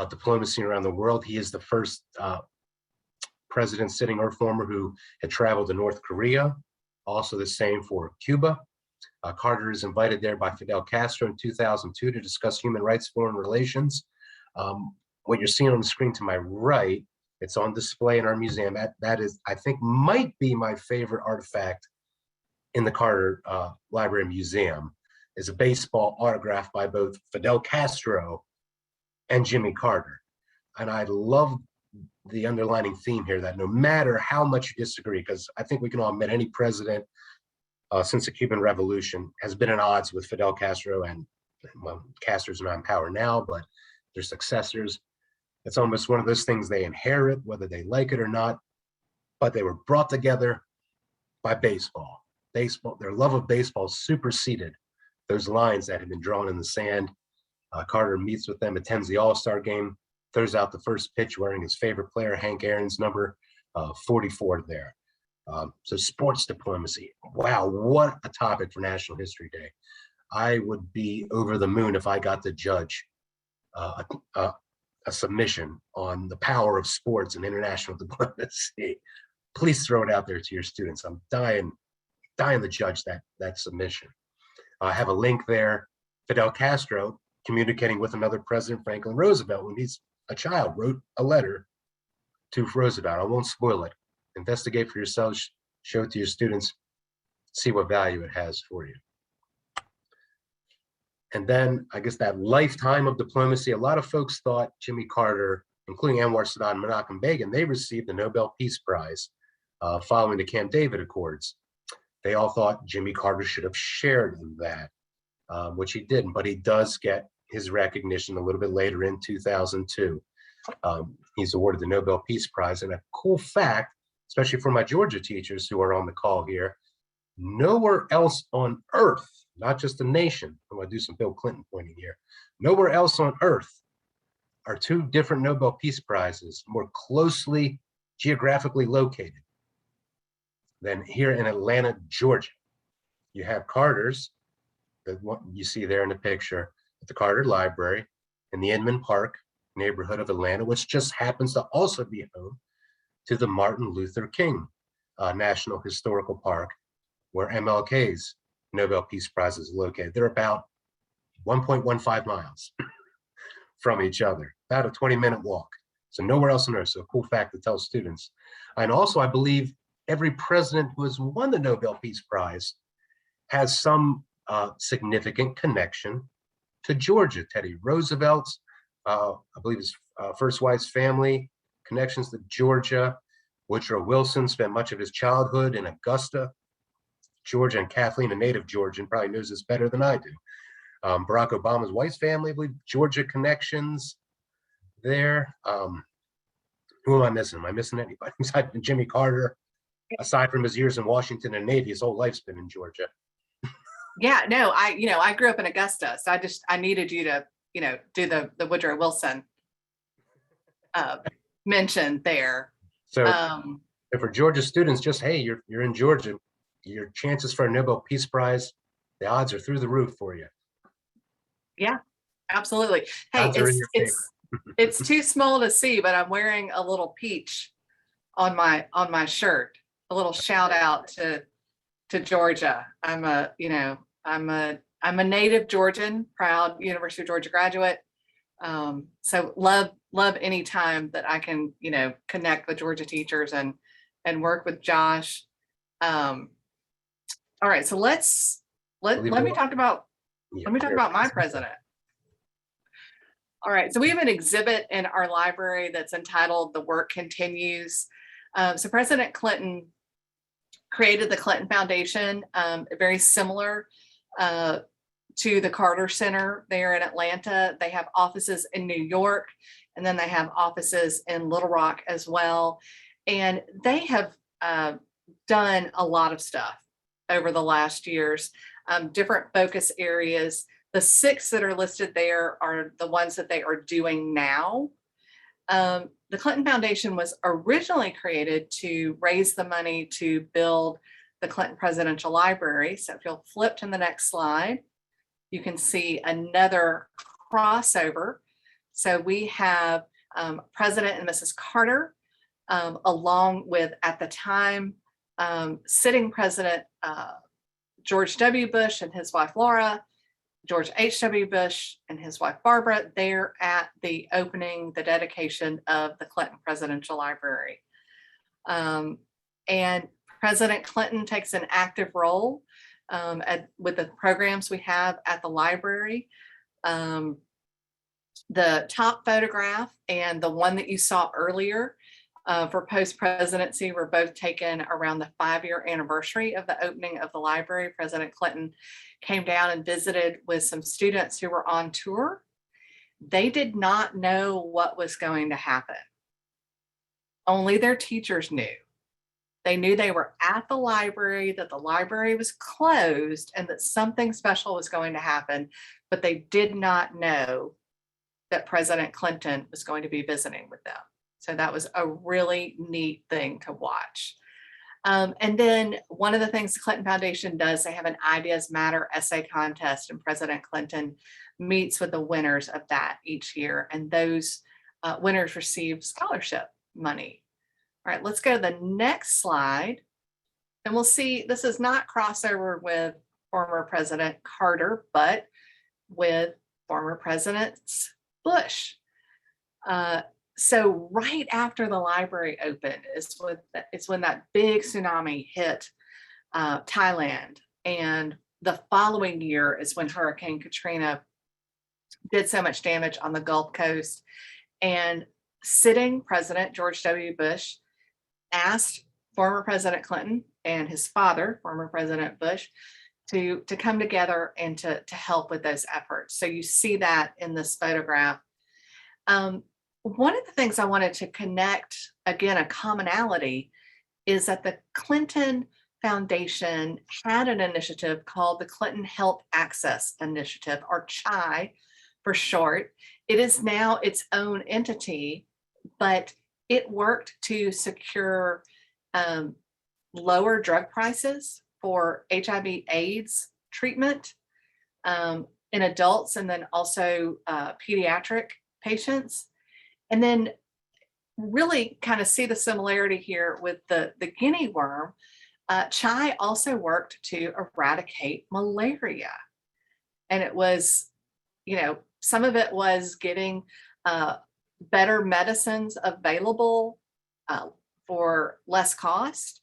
diplomacy around the world. He is the first president, sitting or former, who had traveled to North Korea. Also the same for Cuba. Carter is invited there by Fidel Castro in 2002 to discuss human rights, foreign relations. What you're seeing on the screen to my right, it's on display in our museum. That is, I think, might be my favorite artifact in the Carter Library Museum, is a baseball autographed by both Fidel Castro and Jimmy Carter. And I love the underlining theme here that no matter how much you disagree, because I think we can all admit any president since the Cuban Revolution has been at odds with Fidel Castro, and well, Castro's not in power now, but their successors. It's almost one of those things they inherit, whether they like it or not, but they were brought together by baseball. Their love of baseball superseded those lines that had been drawn in the sand. Carter meets with them, attends the All-Star game, throws out the first pitch wearing his favorite player, Hank Aaron's number 44 there. So sports diplomacy, wow, what a topic for National History Day. I would be over the moon if I got to judge a submission on the power of sports and international diplomacy. Please throw it out there to your students. I'm dying to judge that submission. I have a link there. Fidel Castro, communicating with another president, Franklin Roosevelt, when he's a child, wrote a letter to Roosevelt. I won't spoil it. Investigate for yourselves, show it to your students, see what value it has for you. And then I guess that lifetime of diplomacy, a lot of folks thought Jimmy Carter, including Anwar Sadat and Menachem Begin, they received the Nobel Peace Prize following the Camp David Accords. They all thought Jimmy Carter should have shared in that, which he didn't, but he does get his recognition a little bit later in 2002. He's awarded the Nobel Peace Prize. And a cool fact, especially for my Georgia teachers who are on the call here, nowhere else on earth, not just the nation, I'm going to do some Bill Clinton pointing here, nowhere else on earth are two different Nobel Peace Prizes more closely geographically located than here in Atlanta, Georgia. You have Carter's, that what you see there in the picture, at the Carter Library in the Inman Park neighborhood of Atlanta, which just happens to also be home to the Martin Luther King National Historical Park, where MLK's Nobel Peace Prize is located. They're about 1.15 miles from each other, about a 20-minute walk. So nowhere else on earth. So a cool fact to tell students. And also, I believe every president who has won the Nobel Peace Prize has some significant connection to Georgia. Teddy Roosevelt's, I believe his first wife's family, connections to Georgia. Woodrow Wilson spent much of his childhood in Augusta, Georgia, and Kathleen, a native Georgian, probably knows this better than I do. Barack Obama's wife's family, I believe, Georgia connections there. Who am I missing? Am I missing anybody? Aside from Jimmy Carter, aside from his years in Washington and Navy, his whole life's been in Georgia. Yeah, no, I grew up in Augusta, so I needed you to, do the Woodrow Wilson mention there. So for Georgia students, just, hey, you're in Georgia, your chances for a Nobel Peace Prize, the odds are through the roof for you. Yeah, absolutely. Hey, Odds are in your favor. it's too small to see, but I'm wearing a little peach on my shirt. A little shout out to Georgia. I'm a native Georgian, proud University of Georgia graduate. So love any time that I can, connect with Georgia teachers and work with Josh. All right, so let me talk about my president. All right, so we have an exhibit in our library that's entitled "The Work Continues." So President Clinton created the Clinton Foundation, very similar to the Carter Center there in Atlanta. They have offices in New York, and then they have offices in Little Rock as well. And they have done a lot of stuff over the last years, different focus areas. The 6 that are listed there are the ones that they are doing now. The Clinton Foundation was originally created to raise the money to build the Clinton Presidential Library. So if you'll flip to the next slide, you can see another crossover. So we have President and Mrs. Carter, along with, at the time, sitting President George W. Bush and his wife Laura, George H.W. Bush and his wife Barbara, there at the opening, the dedication of the Clinton Presidential Library. And President Clinton takes an active role with the programs we have at the library. The top photograph and the one that you saw earlier for Post Presidency were both taken around the 5-year anniversary of the opening of the library. President Clinton came down and visited with some students who were on tour. They did not know what was going to happen. Only their teachers knew. They knew they were at the library, that the library was closed, and that something special was going to happen, but they did not know that President Clinton was going to be visiting with them. So that was a really neat thing to watch. And then one of the things the Clinton Foundation does, they have an Ideas Matter essay contest, and President Clinton meets with the winners of that each year. And those winners receive scholarship money. All right, let's go to the next slide. And we'll see, this is not crossover with former President Carter, but with former President Bush. So right after the library opened is when that big tsunami hit Thailand. And the following year is when Hurricane Katrina did so much damage on the Gulf Coast. And sitting President George W. Bush asked former President Clinton and his father, former President Bush, to come together and to help with those efforts. So you see that in this photograph. One of the things I wanted to connect, again, a commonality, is that the Clinton Foundation had an initiative called the Clinton Health Access Initiative, or CHI for short. It is now its own entity, but it worked to secure lower drug prices for HIV/AIDS treatment in adults, and then also pediatric patients. And then really kind of see the similarity here with the guinea worm. Chai also worked to eradicate malaria. And it was, some of it was getting better medicines available for less cost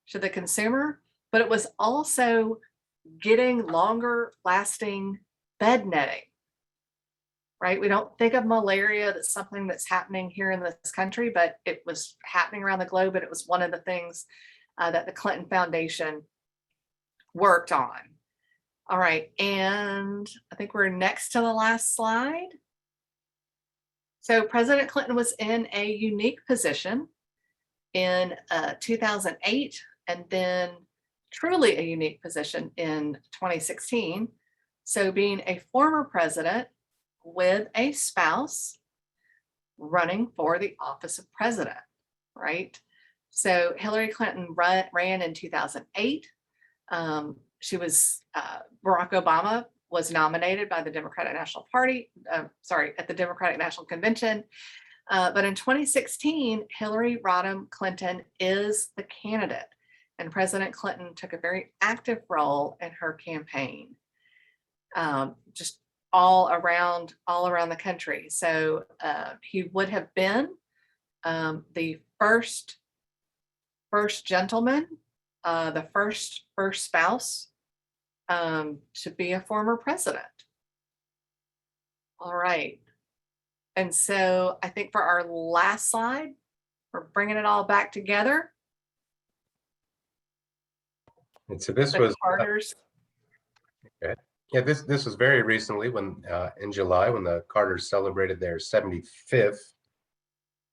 to the consumer, but it was also getting longer lasting bed netting, right? We don't think of malaria as something that's happening here in this country, but it was happening around the globe, and it was one of the things that the Clinton Foundation worked on. All right, and I think we're next to the last slide. So President Clinton was in a unique position in 2008, and then truly a unique position in 2016. So being a former president with a spouse running for the office of president, right? So Hillary Clinton ran in 2008. She was, Barack Obama was nominated by the Democratic National Party, at the Democratic National Convention. But in 2016, Hillary Rodham Clinton is the candidate, and President Clinton took a very active role in her campaign, just all around the country. So he would have been the first gentleman, the first spouse to be a former president. All right. And so I think for our last slide, we're bringing it all back together. And so this The was Carters. okay. Yeah, this was very recently when in July when the Carters celebrated their 75th.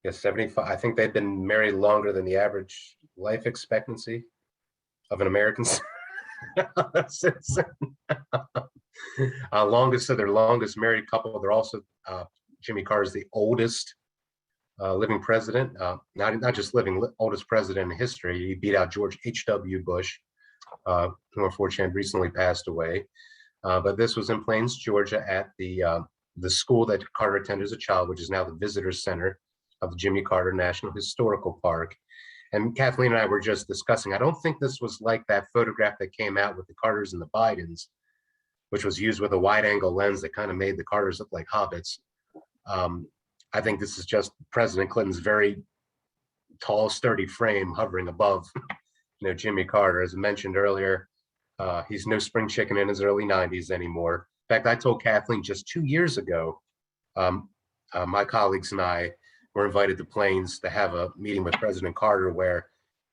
Yes, 75. I think they'd been married longer than the average life expectancy of an American citizen. Their longest married couple. They're also Jimmy Carter's the oldest living president, not just oldest president in history. He beat out George H.W. Bush, who unfortunately recently passed away. But this was in Plains, Georgia, at the school that Carter attended as a child, which is now the Visitor Center of the Jimmy Carter National Historical Park. And Kathleen and I were just discussing, I don't think this was like that photograph that came out with the Carters and the Bidens, which was used with a wide angle lens that kind of made the Carters look like hobbits. I think this is just President Clinton's very tall, sturdy frame hovering above, Jimmy Carter. As I mentioned earlier, he's no spring chicken in his early 90s anymore. In fact, I told Kathleen just 2 years ago, my colleagues and I were invited to Plains to have a meeting with President Carter where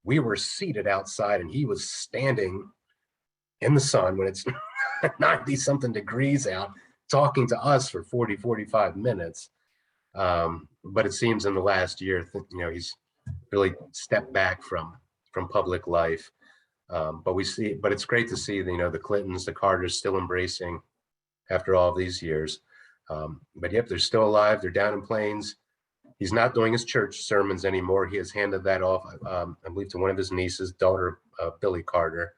we were seated outside and he was standing in the sun when it's 90 something degrees out, talking to us for 45 minutes. But it seems in the last year, he's really stepped back from public life. But it's great to see the Clintons, the Carters still embracing after all these years. But yep, they're still alive. They're down in Plains. He's not doing his church sermons anymore. He has handed that off, I believe, to one of his nieces, daughter Billy Carter.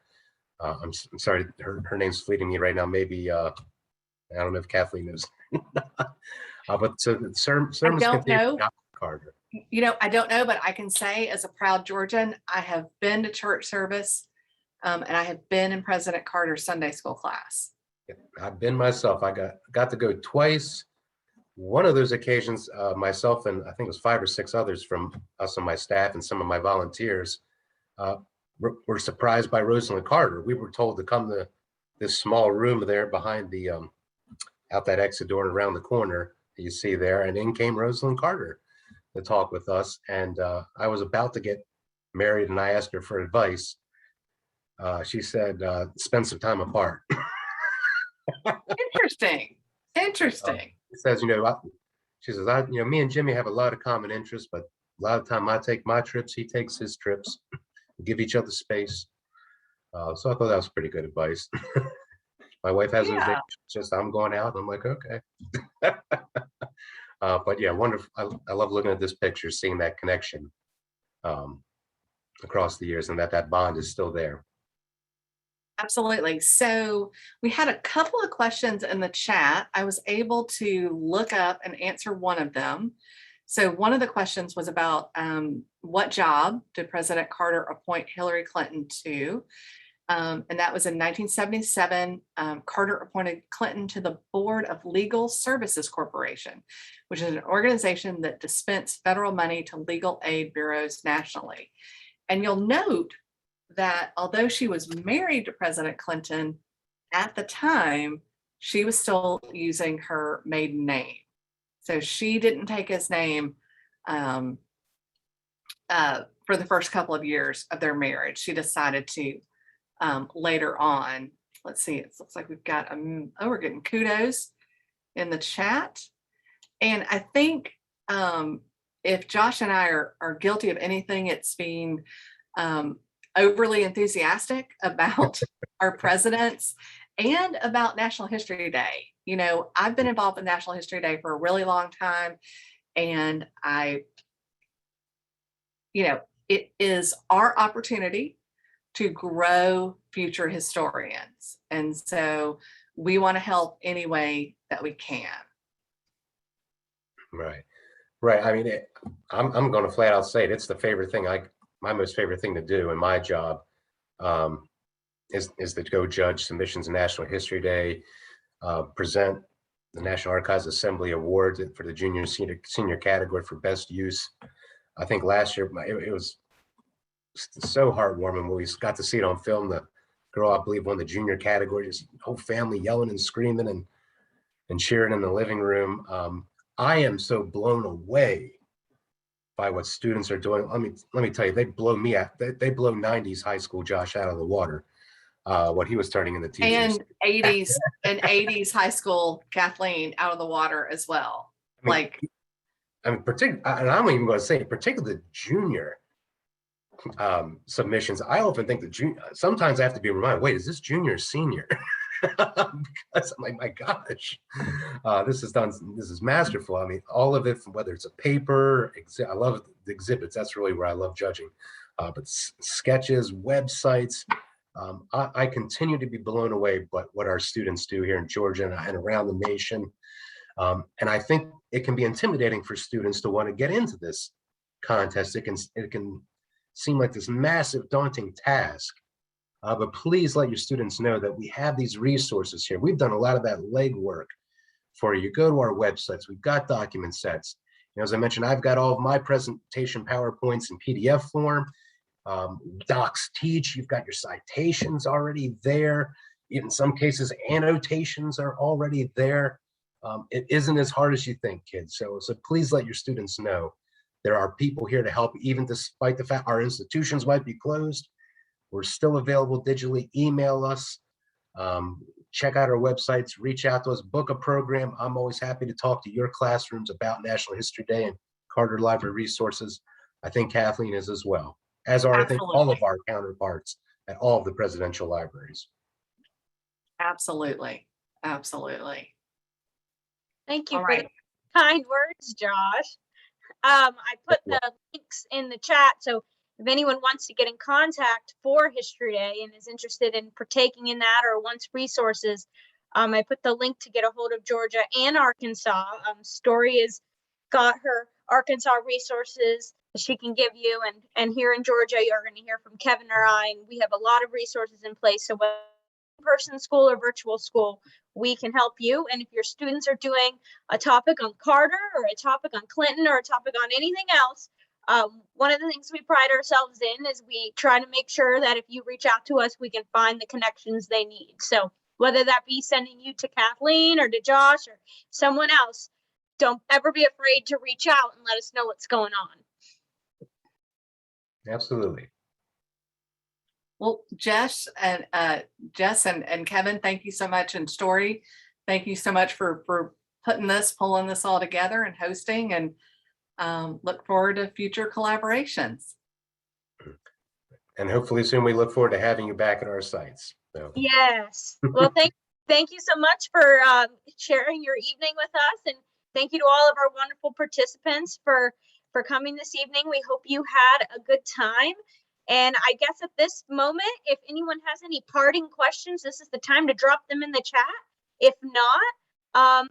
I'm sorry, her name's fleeting me right now. Maybe I don't know if Kathleen knows. But so the sermons continue. Carter. I don't know, but I can say as a proud Georgian, I have been to church service, and I have been in President Carter's Sunday school class. Yeah, I've been myself. I got to go twice. One of those occasions, myself and I think it was 5 or 6 others from us on my staff and some of my volunteers were surprised by Rosalind Carter. We were told to come to this small room there behind the out that exit door and around the corner that you see there, and in came Rosalind Carter to talk with us. And I was about to get married, and I asked her for advice. She said, "Spend some time apart." Interesting. It says, she says, me and Jimmy have a lot of common interests, but a lot of time I take my trips, he takes his trips. We give each other space. So I thought that was pretty good advice. My wife has those days, just I'm going out, and I'm like, okay. But yeah, wonderful. I love looking at this picture, seeing that connection across the years, and that bond is still there. Absolutely. So we had a couple of questions in the chat. I was able to look up and answer one of them. So one of the questions was about what job did President Carter appoint Hillary Clinton to? And that was in 1977. Carter appointed Clinton to the Board of Legal Services Corporation, which is an organization that dispensed federal money to legal aid bureaus nationally. And you'll note that although she was married to President Clinton, at the time, she was still using her maiden name. So she didn't take his name for the first couple of years of their marriage. She decided to later on. Let's see, it looks like we've got, oh, we're getting kudos in the chat. And I think if Josh and I are guilty of anything, it's being overly enthusiastic about our presidents and about National History Day. You know, I've been involved with National History Day for a really long time, and it is our opportunity to grow future historians. And so we want to help any way that we can. Right. I mean, I'm going to flat out say it. It's the favorite thing. My most favorite thing to do in my job is to go judge submissions in National History Day, present the National Archives Assembly Award for the junior senior category for best use. I think last year it was so heartwarming when we got to see it on film. The girl, I believe, won the junior category, just whole family yelling and screaming and cheering in the living room. I am so blown away by what students are doing. Let me tell you, they blow me out. They blow 90s high school Josh out of the water. What he was turning into teachers. And 80s high school Kathleen out of the water as well. And I'm even going to say, particularly the junior submissions. I often think sometimes I have to be reminded, wait, is this junior or senior? Because I'm like, my gosh, this is masterful. I mean, all of it, whether it's a paper, I love the exhibits. That's really where I love judging. But sketches, websites, I continue to be blown away by what our students do here in Georgia and around the nation. And I think it can be intimidating for students to want to get into this contest. It can seem like this massive, daunting task. But please let your students know that we have these resources here. We've done a lot of that legwork for you. Go to our websites. We've got document sets. As I mentioned, I've got all of my presentation PowerPoints in PDF form. Docs Teach, you've got your citations already there. In some cases, annotations are already there. It isn't as hard as you think, kids. So please let your students know there are people here to help, even despite the fact our institutions might be closed. We're still available digitally. Email us, check out our websites, reach out to us, book a program. I'm always happy to talk to your classrooms about National History Day and Carter Library resources. I think Kathleen is as well, as are I think all of our counterparts at all of the presidential libraries. Absolutely. Thank you for the kind words, Josh. I put the links in the chat, so if anyone wants to get in contact for History Day and is interested in partaking in that or wants resources, I put the link to get a hold of Georgia and Arkansas. Story has got her Arkansas resources she can give you, and here in Georgia, you're going to hear from Kevin or I, and we have a lot of resources in place. So whether in-person school or virtual school, we can help you. And if your students are doing a topic on Carter or a topic on Clinton or a topic on anything else, one of the things we pride ourselves in is we try to make sure that if you reach out to us, we can find the connections they need. So whether that be sending you to Kathleen or to Josh or someone else, don't ever be afraid to reach out and let us know what's going on. Absolutely. Well, Jess and Kevin, thank you so much. And Story, thank you so much for pulling this all together and hosting, and look forward to future collaborations. And hopefully soon we look forward to having you back at our sites. So. Yes. Well, thank you so much for sharing your evening with us, and thank you to all of our wonderful participants for coming this evening. We hope you had a good time. And I guess at this moment, if anyone has any parting questions, this is the time to drop them in the chat. If not,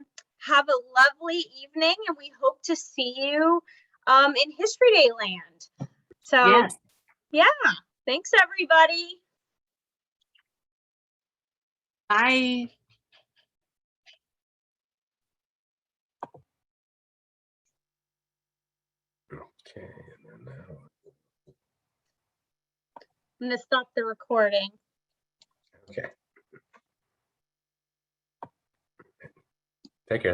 have a lovely evening, and we hope to see you in History Day land. So Yes. yeah, thanks everybody. Bye. Okay. And then now, I'm gonna stop the recording. okay. Take care.